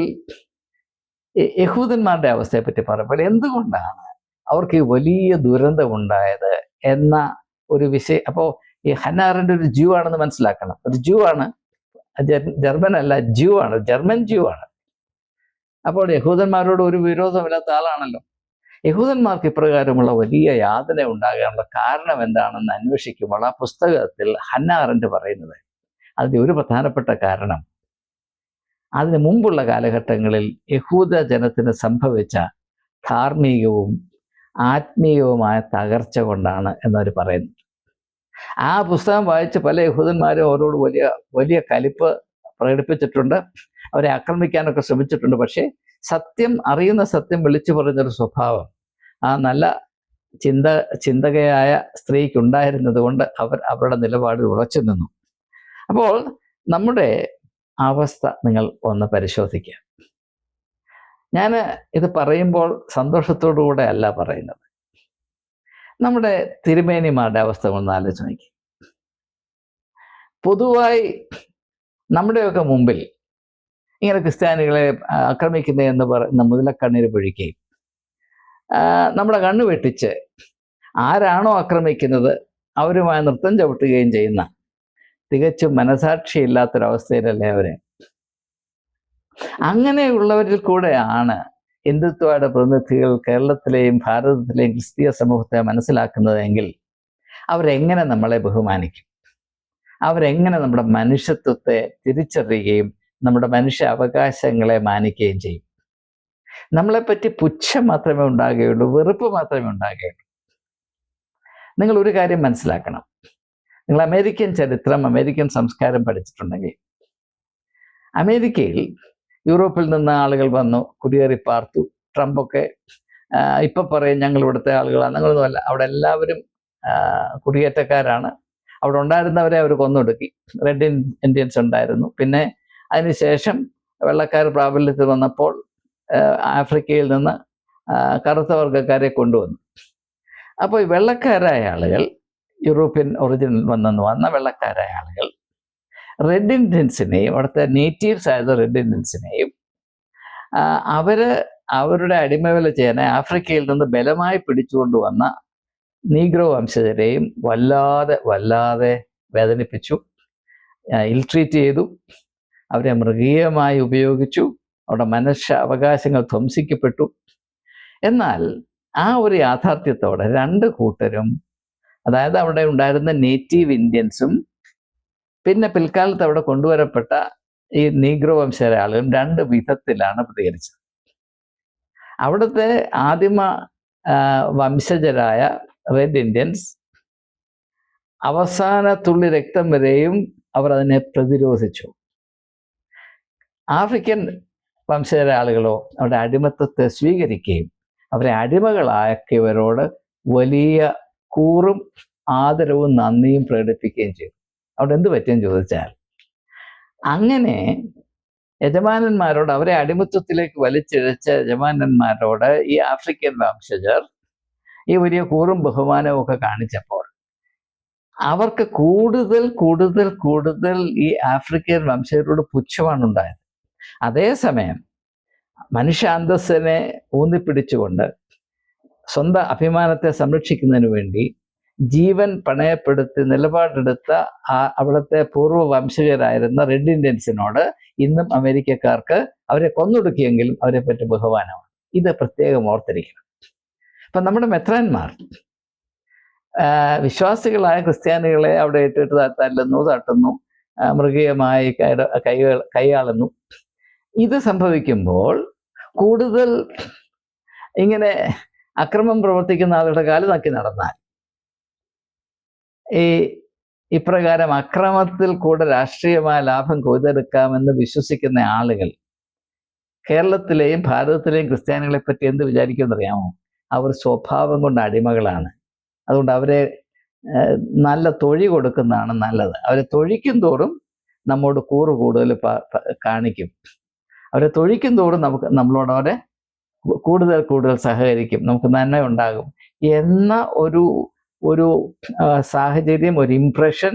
യഹൂദന്മാരുടെ അവസ്ഥയെപ്പറ്റി പറയുമ്പോൾ എന്തുകൊണ്ടാണ് അവർക്ക് ഈ വലിയ ദുരന്തമുണ്ടായത് എന്ന ഒരു വിഷയം. അപ്പോൾ ഈ ഹന്ന അറൻഡ് ഒരു ജ്യൂ ആണെന്ന് മനസ്സിലാക്കണം. ഒരു ജ്യൂ ആണ്, ജർമ്മൻ അല്ല, ജ്യൂ ആണ്, ജർമ്മൻ ജ്യൂ ആണ്. അപ്പോൾ യഹൂദന്മാരോട് ഒരു വിരോധമില്ലാത്ത ആളാണല്ലോ. യഹൂദന്മാർക്ക് ഇപ്രകാരമുള്ള വലിയ യാതന ഉണ്ടാകാനുള്ള കാരണം എന്താണെന്ന് അന്വേഷിക്കുമ്പോൾ ആ പുസ്തകത്തിൽ ഹന്ന അറൻഡ് പറയുന്നത് അതിൻ്റെ ഒരു പ്രധാനപ്പെട്ട കാരണം അതിന് മുമ്പുള്ള കാലഘട്ടങ്ങളിൽ യഹൂദ ജനത്തിന് സംഭവിച്ച ധാർമ്മികവും ആത്മീയവുമായ തകർച്ച കൊണ്ടാണ് എന്നവർ പറയുന്നു. ആ പുസ്തകം വായിച്ച് പല യഹൂദന്മാരും അവരോട് വലിയ വലിയ കലിപ്പ് പ്രകടിപ്പിച്ചിട്ടുണ്ട്, അവരെ ആക്രമിക്കാനൊക്കെ ശ്രമിച്ചിട്ടുണ്ട്. പക്ഷേ അറിയുന്ന സത്യം വിളിച്ചു പറഞ്ഞൊരു സ്വഭാവം ആ നല്ല ചിന്തകയായ സ്ത്രീക്കുണ്ടായിരുന്നത് കൊണ്ട് അവരുടെ നിലപാടിൽ ഉറച്ചു നിന്നു. അപ്പോൾ നമ്മുടെ അവസ്ഥ നിങ്ങൾ ഒന്ന് പരിശോധിക്കുക. ഞാൻ ഇത് പറയുമ്പോൾ സന്തോഷത്തോടുകൂടെ അല്ല പറയുന്നത്. നമ്മുടെ തിരുമേനിമാരുടെ അവസ്ഥ ഒന്ന് ആലോചിച്ച് നോക്കി. പൊതുവായി നമ്മുടെയൊക്കെ മുമ്പിൽ ഇങ്ങനെ ക്രിസ്ത്യാനികളെ ആക്രമിക്കുന്നത് എന്ന് പറയുന്ന മുതലക്കണ്ണീര് പൊഴിക്കുകയും നമ്മുടെ കണ്ണു വെട്ടിച്ച് ആരാണോ ആക്രമിക്കുന്നത് അവരുമായി നൃത്തം ചവിട്ടുകയും ചെയ്യുന്ന തികച്ചും മനസാക്ഷിയില്ലാത്തൊരവസ്ഥയിലല്ലേ അവരെ. അങ്ങനെയുള്ളവരിൽ കൂടെയാണ് ഹിന്ദുത്വയുടെ പ്രതിനിധികൾ കേരളത്തിലെയും ഭാരതത്തിലെയും ക്രിസ്തീയ സമൂഹത്തെ മനസ്സിലാക്കുന്നതെങ്കിൽ അവരെങ്ങനെ നമ്മളെ ബഹുമാനിക്കും? അവരെങ്ങനെ നമ്മുടെ മനുഷ്യത്വത്തെ തിരിച്ചറിയുകയും നമ്മുടെ മനുഷ്യ അവകാശങ്ങളെ മാനിക്കുകയും ചെയ്യും? നമ്മളെപ്പറ്റി പുച്ഛം മാത്രമേ ഉണ്ടാകുകയുള്ളൂ, വെറുപ്പ് മാത്രമേ ഉണ്ടാകുകയുള്ളൂ. നിങ്ങൾ ഒരു കാര്യം മനസ്സിലാക്കണം. നിങ്ങൾ അമേരിക്കൻ ചരിത്രം, അമേരിക്കൻ സംസ്കാരം പഠിച്ചിട്ടുണ്ടെങ്കിൽ അമേരിക്കയിൽ യൂറോപ്പിൽ നിന്ന് ആളുകൾ വന്നു, കുടിയേറി പാർത്തു. ട്രംപൊക്കെ ഇപ്പം പറയും ഞങ്ങൾ ഇവിടുത്തെ ആളുകളാണ്. ഞങ്ങളൊന്നുമല്ല, അവിടെ എല്ലാവരും കുടിയേറ്റക്കാരാണ്. അവിടെ ഉണ്ടായിരുന്നവരെ അവർ കൊന്നൊടുക്കി. റെഡ് ഇന്ത്യൻസ് ഉണ്ടായിരുന്നു. പിന്നെ അതിനുശേഷം വെള്ളക്കാർ പ്രാബല്യത്തിൽ വന്നപ്പോൾ ആഫ്രിക്കയിൽ നിന്ന് കറുത്ത വർഗ്ഗക്കാരെ കൊണ്ടുവന്നു. അപ്പോൾ ഈ വെള്ളക്കാരായ ആളുകൾ, യൂറോപ്യൻ ഒറിജിനിൽ വന്ന വെള്ളക്കാരായ ആളുകൾ റെഡ് ഇന്ത്യൻസിനെയും അവിടുത്തെ നേറ്റീവ്സ് ആയത് റെഡ് ഇന്ത്യൻസിനെയും അവരുടെ അടിമവേല ചെയ്യാൻ ആഫ്രിക്കയിൽ നിന്ന് ബലമായി പിടിച്ചുകൊണ്ടുവന്ന നീഗ്രോ വംശജരെയും വല്ലാതെ വേദനിപ്പിച്ചു, ഇൽട്രീറ്റ് ചെയ്തു, അവരെ മൃഗീയമായി ഉപയോഗിച്ചു, അവിടെ മനുഷ്യ അവകാശങ്ങൾ ധ്വംസിക്കപ്പെട്ടു. എന്നാൽ ആ ഒരു യാഥാർത്ഥ്യത്തോടെ രണ്ട് കൂട്ടരും, അതായത് അവിടെ ഉണ്ടായിരുന്ന നേറ്റീവ് ഇന്ത്യൻസും പിന്നെ പിൽക്കാലത്ത് അവിടെ കൊണ്ടുവരപ്പെട്ട ഈ നീഗ്രോ വംശജ ആളുകളും രണ്ട് വിധത്തിലാണ് പ്രതികരിച്ചത്. അവിടുത്തെ ആദിമ വംശജരായ റെഡ് ഇന്ത്യൻസ് അവസാന തുള്ളി രക്തം വരെയും അവർ അതിനെ പ്രതിരോധിച്ചു. ആഫ്രിക്കൻ വംശജ ആളുകളോ അവരുടെ അടിമത്തത്തെ സ്വീകരിക്കുകയും അവരെ അടിമകളാക്കിയവരോട് വലിയ കൂറും ആദരവും നന്ദിയും പ്രകടിപ്പിക്കുകയും ചെയ്തു. അവിടെ എന്ത് പറ്റിയെന്ന് ചോദിച്ചാൽ, അങ്ങനെ യജമാനന്മാരോട്, അവരെ അടിമത്വത്തിലേക്ക് വലിച്ചിഴച്ച യജമാനന്മാരോട് ഈ ആഫ്രിക്കൻ വംശജർ ഈ വലിയ കൂറും ബഹുമാനവും ഒക്കെ കാണിച്ചപ്പോൾ അവർക്ക് കൂടുതൽ കൂടുതൽ കൂടുതൽ ഈ ആഫ്രിക്കൻ വംശജരോട് പുച്ഛമാണ് ഉണ്ടായത്. അതേസമയം മനുഷ്യാന്തസ്സിനെ ഊന്നിപ്പിടിച്ചുകൊണ്ട് സ്വന്തം അഭിമാനത്തെ സംരക്ഷിക്കുന്നതിന് വേണ്ടി ജീവൻ പണയപ്പെടുത്തി നിലപാടെടുത്ത അവിടുത്തെ പൂർവ്വ വംശജരായിരുന്ന റെഡ് ഇന്ത്യൻസിനോട് ഇന്നും അമേരിക്കക്കാർക്ക് അവരെ കൊന്നൊടുക്കിയെങ്കിലും അവരെ പറ്റി ബഹുമാനമാണ്. ഇത് പ്രത്യേകം ഓർത്തിരിക്കണം. അപ്പം നമ്മുടെ മെത്രാന്മാർ വിശ്വാസികളായ ക്രിസ്ത്യാനികളെ അവിടെ ഇട്ടിട്ട് തല്ലുന്നു, തട്ടുന്നു, മൃഗീയമായി കൈയാളുന്നു. ഇത് സംഭവിക്കുമ്പോൾ കൂടുതൽ ഇങ്ങനെ അക്രമം പ്രവർത്തിക്കുന്ന ആളുകളുടെ കാല് നക്കി നടന്നാൽ ഇപ്രകാരം അക്രമത്തിൽ കൂടെ രാഷ്ട്രീയമായ ലാഭം കൊയ്തെടുക്കാമെന്ന് വിശ്വസിക്കുന്ന ആളുകൾ കേരളത്തിലെയും ഭാരതത്തിലെയും ക്രിസ്ത്യാനികളെ പറ്റി എന്ത് വിചാരിക്കുമെന്നറിയാമോ? അവർ സ്വഭാവം കൊണ്ട് അടിമകളാണ്. അതുകൊണ്ട് അവരെ നല്ല തൊഴി കൊടുക്കുന്നതാണ് നല്ലത്. അവരെ തൊഴിക്കും തോറും നമ്മോട് കൂറ് കൂടുതൽ കാണിക്കും. അവരെ തൊഴിക്കും തോറും നമ്മളോട് അവരെ കൂടുതൽ കൂടുതൽ സഹകരിക്കും, നമുക്ക് നന്മ ഉണ്ടാകും എന്ന ഒരു സാഹചര്യം, ഒരു ഇംപ്രഷൻ,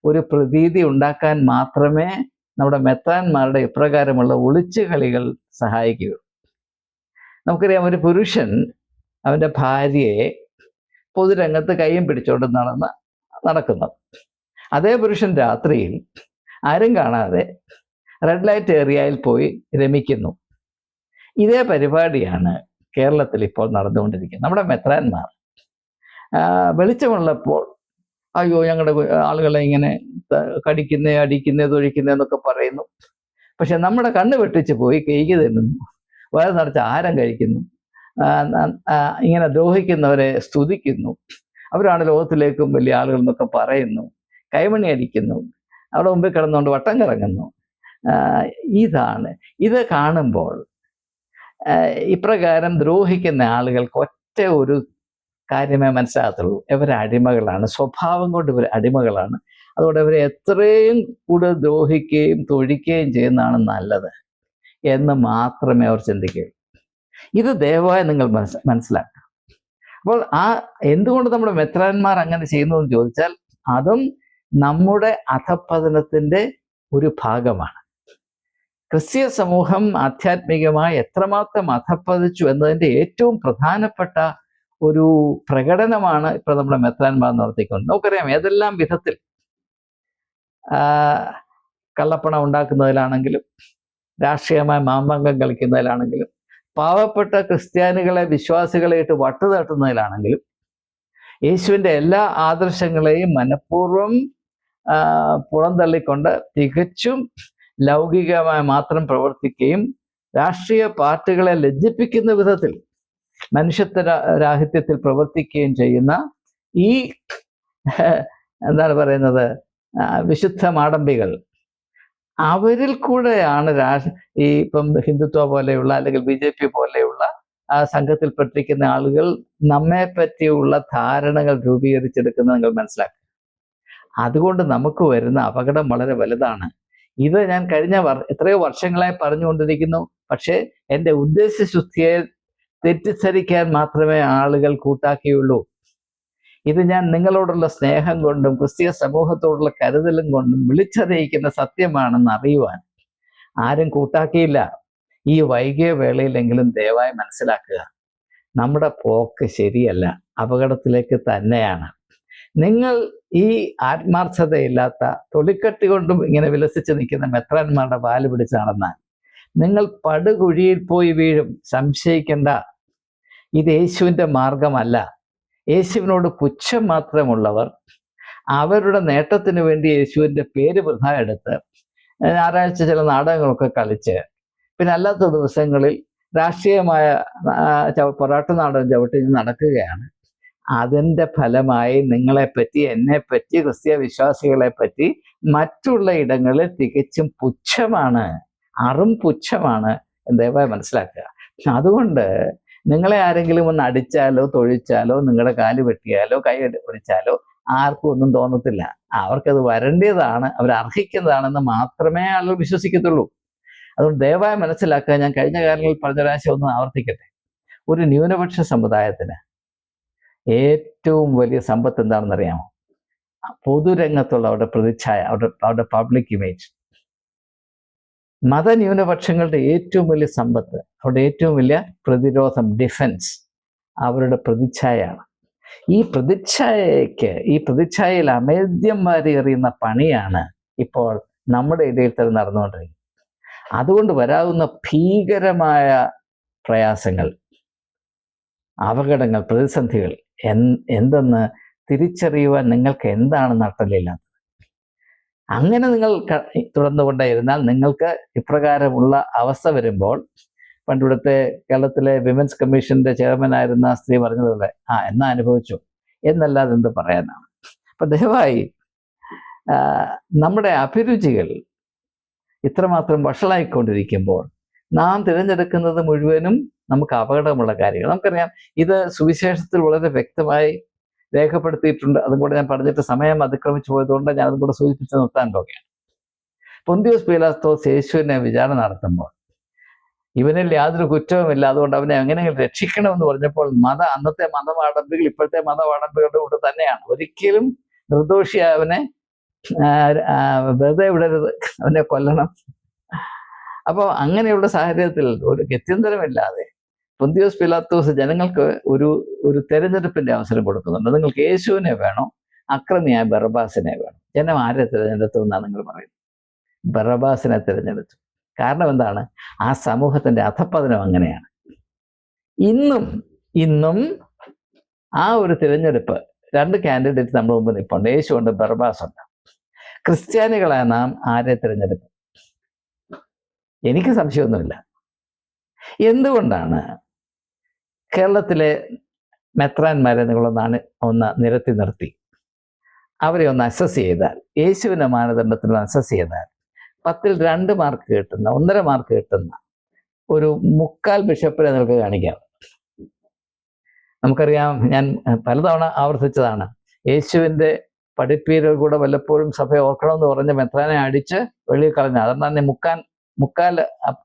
ഒരു പ്രതീതി ഉണ്ടാക്കാൻ മാത്രമേ നമ്മുടെ മെത്രാന്മാരുടെ ഇപ്രകാരമുള്ള ഒളിച്ചുകളികൾ സഹായിക്കുകയുള്ളൂ. നമുക്കറിയാം, ഒരു പുരുഷൻ അവൻ്റെ ഭാര്യയെ പൊതുരംഗത്ത് കൈയും പിടിച്ചുകൊണ്ട് നടക്കുന്നു. അതേ പുരുഷൻ രാത്രിയിൽ ആരും കാണാതെ റെഡ് ലൈറ്റ് ഏരിയയിൽ പോയി രമിക്കുന്നു. ഇതേ പരിപാടിയാണ് കേരളത്തിൽ ഇപ്പോൾ നടന്നുകൊണ്ടിരിക്കുന്നത്. നമ്മുടെ മെത്രാന്മാർ വെളിച്ചമുള്ളപ്പോൾ അയ്യോ ഞങ്ങളുടെ ആളുകളെ ഇങ്ങനെ കടിക്കുന്നേ, അടിക്കുന്നേ, തൊഴിക്കുന്നേ എന്നൊക്കെ പറയുന്നു. പക്ഷെ നമ്മുടെ കണ്ണ് വെട്ടിച്ച് പോയി കേക്ക് തിന്നുന്നു, വയറ് നിറച്ച് ആഹാരം കഴിക്കുന്നു, ഇങ്ങനെ ദ്രോഹിക്കുന്നവരെ സ്തുതിക്കുന്നു. അവരാണ് ലോകത്തിലേക്കും വലിയ ആളുകൾ എന്നൊക്കെ പറയുന്നു, കൈമണി അടിക്കുന്നു, അവിടെ മുമ്പിൽ കിടന്നുകൊണ്ട് വട്ടം കറങ്ങുന്നു. ഇത് കാണുമ്പോൾ ഇപ്രകാരം ദ്രോഹിക്കുന്ന ആളുകൾക്ക് ഒറ്റ ഒരു കാര്യമേ മനസ്സിലാകത്തുള്ളൂ: ഇവരെ അടിമകളാണ്, സ്വഭാവം കൊണ്ട് ഇവർ അടിമകളാണ്. അതുകൊണ്ട് ഇവരെ എത്രയും കൂടുതൽ ദ്രോഹിക്കുകയും തൊഴിക്കുകയും ചെയ്യുന്നതാണ് നല്ലത് എന്ന് മാത്രമേ അവർ ചിന്തിക്കുകയുള്ളൂ. ഇത് ദയവായി നിങ്ങൾ മനസ്സിലാക്കുക. അപ്പോൾ എന്തുകൊണ്ട് നമ്മുടെ മെത്രാന്മാർ അങ്ങനെ ചെയ്യുന്നു എന്ന് ചോദിച്ചാൽ, അതും നമ്മുടെ അധപ്പതനത്തിൻ്റെ ഒരു ഭാഗമാണ്. ക്രിസ്തീയ സമൂഹം ആധ്യാത്മികമായി എത്രമാത്രം അധപ്പതിച്ചു എന്നതിൻ്റെ ഏറ്റവും പ്രധാനപ്പെട്ട ഒരു പ്രകടനമാണ് ഇപ്പോൾ നമ്മുടെ മെത്രാന്മാർ നടത്തിക്കൊണ്ട്. നമുക്കറിയാം, ഏതെല്ലാം വിധത്തിൽ കള്ളപ്പണം ഉണ്ടാക്കുന്നതിലാണെങ്കിലും രാഷ്ട്രീയമായ മാമ്പങ്കം കളിക്കുന്നതിലാണെങ്കിലും പാവപ്പെട്ട ക്രിസ്ത്യാനികളെ, വിശ്വാസികളെ ഇട്ട് വട്ടുതട്ടുന്നതിലാണെങ്കിലും യേശുവിൻ്റെ എല്ലാ ആദർശങ്ങളെയും മനഃപൂർവ്വം പുറന്തള്ളിക്കൊണ്ട് തികച്ചും ലൗകികമായി മാത്രം പ്രവർത്തിക്കുകയും രാഷ്ട്രീയ പാർട്ടികളെ ലജ്ജിപ്പിക്കുന്ന വിധത്തിൽ മനുഷ്യത്വരാഹിത്യത്തിൽ പ്രവർത്തിക്കുകയും ചെയ്യുന്ന ഈ എന്താണ് പറയുന്നത് വിശുദ്ധ മാടമ്പികൾ, അവരിൽ കൂടെയാണ് ഇപ്പം ഹിന്ദുത്വ പോലെയുള്ള അല്ലെങ്കിൽ BJP പോലെയുള്ള സംഘത്തിൽ പെട്ടിരിക്കുന്ന ആളുകൾ നമ്മെ പറ്റിയുള്ള ധാരണകൾ രൂപീകരിച്ചെടുക്കുന്നത് നിങ്ങൾ മനസ്സിലാക്കുക. അതുകൊണ്ട് നമുക്ക് വരുന്ന അപകടം വളരെ വലുതാണ്. ഇത് ഞാൻ കഴിഞ്ഞ എത്രയോ വർഷങ്ങളായി പറഞ്ഞുകൊണ്ടിരിക്കുന്നു. പക്ഷേ എൻ്റെ ഉദ്ദേശശുദ്ധിയെ തെറ്റിദ്ധരിക്കാൻ മാത്രമേ ആളുകൾ കൂട്ടാക്കിയുള്ളൂ. ഇത് ഞാൻ നിങ്ങളോടുള്ള സ്നേഹം കൊണ്ടും ക്രിസ്തീയ സമൂഹത്തോടുള്ള കരുതലും കൊണ്ടും വിളിച്ചറിയിക്കുന്ന സത്യമാണെന്ന് അറിയുവാൻ ആരും കൂട്ടാക്കിയില്ല. ഈ വൈകിയ വേളയിലെങ്കിലും ദയവായി മനസ്സിലാക്കുക, നമ്മുടെ പോക്ക് ശരിയല്ല, അപകടത്തിലേക്ക് തന്നെയാണ്. നിങ്ങൾ ഈ ആത്മാർത്ഥതയില്ലാത്ത തൊലിക്കട്ടി കൊണ്ടും ഇങ്ങനെ വിലസിച്ച് നിൽക്കുന്ന മെത്രാന്മാരുടെ പാല് പിടിച്ച് നടന്നാൽ നിങ്ങൾ പടുകുഴിയിൽ പോയി വീഴും. സംശയിക്കേണ്ട. ഇത് യേശുവിൻ്റെ മാർഗമല്ല. യേശുവിനോട് പുച്ഛം മാത്രമുള്ളവർ അവരുടെ നേട്ടത്തിന് വേണ്ടി യേശുവിൻ്റെ പേര് വൃഥാ എടുത്ത് ഞായറാഴ്ച ചില നാടകങ്ങളൊക്കെ കളിച്ച് പിന്നെ അല്ലാത്ത ദിവസങ്ങളിൽ രാഷ്ട്രീയമായ പൊറാട്ട് നാടകം ചവിട്ടി നടക്കുകയാണ്. അതിൻ്റെ ഫലമായി നിങ്ങളെപ്പറ്റി, എന്നെപ്പറ്റി, ക്രിസ്തീയ വിശ്വാസികളെ പറ്റി മറ്റുള്ള ഇടങ്ങളിൽ തികച്ചും പുച്ഛമാണ്, അറും പുച്ഛമാണ് ദയവായി മനസ്സിലാക്കുക. അതുകൊണ്ട് നിങ്ങളെ ആരെങ്കിലും ഒന്ന് അടിച്ചാലോ തൊഴിച്ചാലോ നിങ്ങളുടെ കാല് വെട്ടിയാലോ കൈ ഒടിച്ചാലോ ആർക്കും ഒന്നും തോന്നത്തില്ല. അവർക്കത് വരേണ്ടതാണ്, അവർ അർഹിക്കുന്നതാണെന്ന് മാത്രമേ ആളുകൾ വിശ്വസിക്കത്തുള്ളൂ. അതുകൊണ്ട് ദയവായി മനസ്സിലാക്കുക. ഞാൻ കഴിഞ്ഞ കാലങ്ങളിൽ പറഞ്ഞ ഒരാശയം ഒന്ന് ആവർത്തിക്കട്ടെ. ഒരു ന്യൂനപക്ഷ സമുദായത്തിന് ഏറ്റവും വലിയ സമ്പത്ത് എന്താണെന്ന് അറിയാമോ? പൊതുരംഗത്തുള്ള അവരുടെ പ്രതിച്ഛായ, അവരുടെ പബ്ലിക് ഇമേജ്. മതന്യൂനപക്ഷങ്ങളുടെ ഏറ്റവും വലിയ സമ്പത്ത്, അവരുടെ ഏറ്റവും വലിയ പ്രതിരോധം, ഡിഫൻസ്, അവരുടെ പ്രതിച്ഛായയാണ്. ഈ പ്രതിച്ഛായയിൽ അമേദ്യം വാരി എറിയുന്ന പണിയാണ് ഇപ്പോൾ നമ്മുടെ ഇടയിൽ തന്നെ നടന്നുകൊണ്ടിരിക്കുന്നത്. അതുകൊണ്ട് വരാവുന്ന ഭീകരമായ പ്രയാസങ്ങൾ, അപകടങ്ങൾ, പ്രതിസന്ധികൾ എന്തെന്ന് തിരിച്ചറിയുവാൻ നിങ്ങൾക്ക് എന്താണ് നട്ടലില്ലാത്തത്? അങ്ങനെ നിങ്ങൾ തുടർന്നുകൊണ്ടേയിരുന്നാൽ നിങ്ങൾക്ക് ഇപ്രകാരമുള്ള അവസ്ഥ വരുമ്പോൾ, പണ്ടിവിടുത്തെ കേരളത്തിലെ വിമൻസ് കമ്മീഷന്റെ ചെയർമാനായിരുന്ന സ്ത്രീ പറഞ്ഞതുപോലെ എന്നാ അനുഭവിച്ചു എന്നല്ലാതെ എന്ത് പറയാനാണ്? അപ്പൊ ദയവായി നമ്മുടെ അഭിരുചികൾ ഇത്രമാത്രം വഷളായിക്കൊണ്ടിരിക്കുമ്പോൾ നാം തിരഞ്ഞെടുക്കുന്നത് മുഴുവനും നമുക്ക് അപകടമുള്ള കാര്യങ്ങൾ. നമുക്കറിയാം, ഇത് സുവിശേഷത്തിൽ വളരെ വ്യക്തമായി രേഖപ്പെടുത്തിയിട്ടുണ്ട്. അതും കൂടെ ഞാൻ പറഞ്ഞിട്ട് സമയം അതിക്രമിച്ചു പോയതുകൊണ്ട് ഞാൻ അതും കൂടെ സൂചിപ്പിച്ച് നിർത്താൻ പോകുകയാണ്. പൊന്തിയോസ് പീലാത്തോസ് യേശുവിനെ വിചാരണ നടത്തുമ്പോൾ ഇവനിൽ യാതൊരു കുറ്റവുമില്ല, അതുകൊണ്ട് അവനെ എങ്ങനെയെങ്കിലും രക്ഷിക്കണമെന്ന് പറഞ്ഞപ്പോൾ അന്നത്തെ മതമാടമ്പികൾ ഇപ്പോഴത്തെ മതമാടമ്പികളുടെ കൂടെ തന്നെയാണ്. ഒരിക്കലും നിർദോഷിയായ അവനെ വെറുതെ വിടരുത്, അവനെ കൊല്ലണം. അപ്പോൾ അങ്ങനെയുള്ള സാഹചര്യത്തിൽ ഒരു ഗത്യന്തരമില്ലാതെ പൊന്തിയോസ് പീലാത്തോസ് ജനങ്ങൾക്ക് ഒരു തെരഞ്ഞെടുപ്പിന്റെ അവസരം കൊടുക്കുന്നുണ്ട്. നിങ്ങൾക്ക് യേശുവിനെ വേണോ, അക്രമിയായ ബറബാസിനെ വേണോ? ജനം ആരെ തിരഞ്ഞെടുത്തു എന്നാണ് നിങ്ങൾ പറയുന്നത്? ബറബാസിനെ തിരഞ്ഞെടുത്തു. കാരണം എന്താണ്? ആ സമൂഹത്തിന്റെ അധപ്പതനം അങ്ങനെയാണ്. ഇന്നും ആ ഒരു തിരഞ്ഞെടുപ്പ്, രണ്ട് കാൻഡിഡേറ്റ് നമ്മുടെ മുമ്പ് നിൽപ്പുണ്ട്. യേശുണ്ട്, ബറബാസ് ഉണ്ട്. ക്രിസ്ത്യാനികളായ നാം ആരെ തിരഞ്ഞെടുക്കും? എനിക്ക് സംശയമൊന്നുമില്ല. എന്തുകൊണ്ടാണ് കേരളത്തിലെ മെത്രാന്മാരെ ഒന്ന് നിരത്തി നിർത്തി അവരെ ഒന്ന് അസസ് ചെയ്താൽ, യേശുവിൻ്റെ മാനദണ്ഡത്തിൽ അസസ് ചെയ്താൽ 10ൽ 2 മാർക്ക് കിട്ടുന്ന, 1.5 മാർക്ക് കിട്ടുന്ന ഒരു 3/4 ബിഷപ്പിനെ നിങ്ങൾക്ക് കാണിക്കാം. നമുക്കറിയാം, ഞാൻ പലതവണ ആവർത്തിച്ചതാണ്, യേശുവിൻ്റെ പഠിപ്പീരുകൾ കൂടെ വല്ലപ്പോഴും സഭ ഓർക്കണമെന്ന് പറഞ്ഞ് മെത്രാനെ അടിച്ച് വെളിയിൽ കളഞ്ഞു. അതുകൊണ്ടാണ് മുക്കാൽ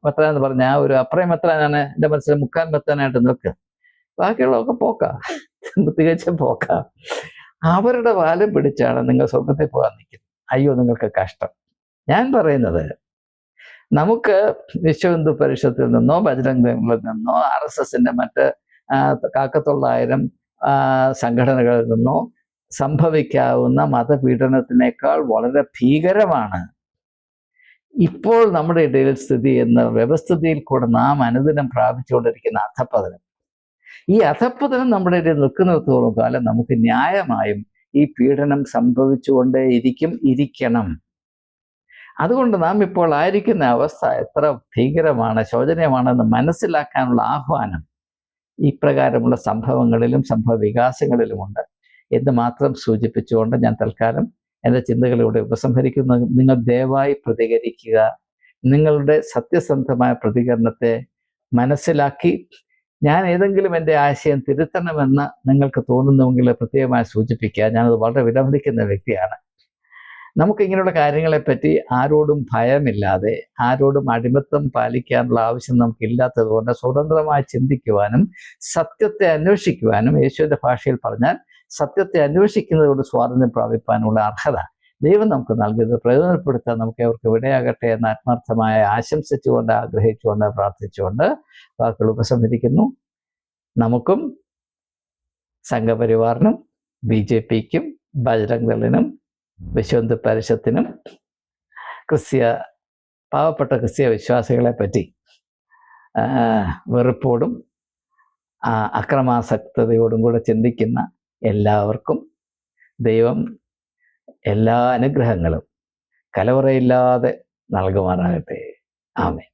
മെത്രാൻ എന്ന് പറഞ്ഞ ആ ഒരു അപ്രയ മെത്രാനാണ് എൻ്റെ മനസ്സിൽ മുക്കാൽ മെത്രാനായിട്ട് നിൽക്കുക. ബാക്കിയുള്ളതൊക്കെ പോക്ക, തികച്ചും പോക്ക. അവരുടെ വാലം പിടിച്ചാണ് നിങ്ങൾ സ്വർഗത്തിൽ പോകാൻ നിൽക്കുന്നത്. അയ്യോ, നിങ്ങൾക്ക് കഷ്ടം. ഞാൻ പറയുന്നത്, നമുക്ക് വിശ്വ ഹിന്ദു പരിഷത്തിൽ നിന്നോ ബജ്രംഗ് ദളിൽ നിന്നോ RSSന്റെ മറ്റ് കാക്കത്തൊള്ളായിരം സംഘടനകളിൽ നിന്നോ സംഭവിക്കാവുന്ന മതപീഡനത്തിനേക്കാൾ വളരെ ഭീകരമാണ് ഇപ്പോൾ നമ്മുടെ ഇടയിൽ സ്ഥിതി എന്ന വ്യവസ്ഥിതിയിൽ കൂടെ നാം അനുദിനം പ്രാപിച്ചുകൊണ്ടിരിക്കുന്ന അധപ്പതനം. ഈ അധപ്പതനം നമ്മുടെ ഇടയിൽ നിൽക്കുന്നിടത്തോളം കാലം നമുക്ക് ന്യായമായും ഈ പീഡനം ഇരിക്കണം. അതുകൊണ്ട് നാം ഇപ്പോൾ ആയിരിക്കുന്ന അവസ്ഥ എത്ര ഭീകരമാണ്, ശോചനീയമാണെന്ന് മനസ്സിലാക്കാനുള്ള ആഹ്വാനം ഇപ്രകാരമുള്ള സംഭവങ്ങളിലും സംഭവ വികാസങ്ങളിലുമുണ്ട് എന്ന് മാത്രം സൂചിപ്പിച്ചുകൊണ്ട് ഞാൻ തൽക്കാലം എൻ്റെ ചിന്തകളിലൂടെ ഉപസംഹരിക്കുന്നു. നിങ്ങൾ ദയവായി പ്രതികരിക്കുക. നിങ്ങളുടെ സത്യസന്ധമായ പ്രതികരണത്തെ മനസ്സിലാക്കി ഞാൻ ഏതെങ്കിലും എൻ്റെ ആശയം തിരുത്തണമെന്ന് നിങ്ങൾക്ക് തോന്നുന്നുവെങ്കിൽ പ്രത്യേകമായി സൂചിപ്പിക്കുക. ഞാനത് വളരെ വിലമതിക്കുന്ന വ്യക്തിയാണ്. നമുക്കിങ്ങനെയുള്ള കാര്യങ്ങളെപ്പറ്റി ആരോടും ഭയമില്ലാതെ, ആരോടും അടിമത്തം പാലിക്കാനുള്ള ആവശ്യം നമുക്കില്ലാത്തത് കൊണ്ട് സ്വതന്ത്രമായി ചിന്തിക്കുവാനും സത്യത്തെ അന്വേഷിക്കുവാനും, യേശുവിൻ്റെ ഭാഷയിൽ പറഞ്ഞാൽ സത്യത്തെ അന്വേഷിക്കുന്നതോട് സ്വാതന്ത്ര്യം പ്രാപിപ്പാനുള്ള അർഹത ദൈവം നമുക്ക് നൽകിയത് പ്രയോജനപ്പെടുത്താൻ നമുക്ക് അവർക്ക് വിടയാകട്ടെ എന്ന് ആത്മാർത്ഥമായി ആശംസിച്ചുകൊണ്ട്, ആഗ്രഹിച്ചുകൊണ്ട്, പ്രാർത്ഥിച്ചുകൊണ്ട് വാക്കുകൾ ഉപസംഹരിക്കുന്നു. നമുക്കും സംഘപരിവാറിനും BJPക്കും ബജ്രംഗ് ദളിനും വിശ്വ ഹിന്ദു പരിഷത്തിനും പാവപ്പെട്ട ക്രിസ്തീയ വിശ്വാസികളെ പറ്റി വെറുപ്പോടും അക്രമാസക്തതയോടും കൂടെ ചിന്തിക്കുന്ന എല്ലാവർക്കും ദൈവം എല്ലാ അനുഗ്രഹങ്ങളും കലവറയില്ലാതെ നൽകുമാറാകട്ടെ. ആമേൻ.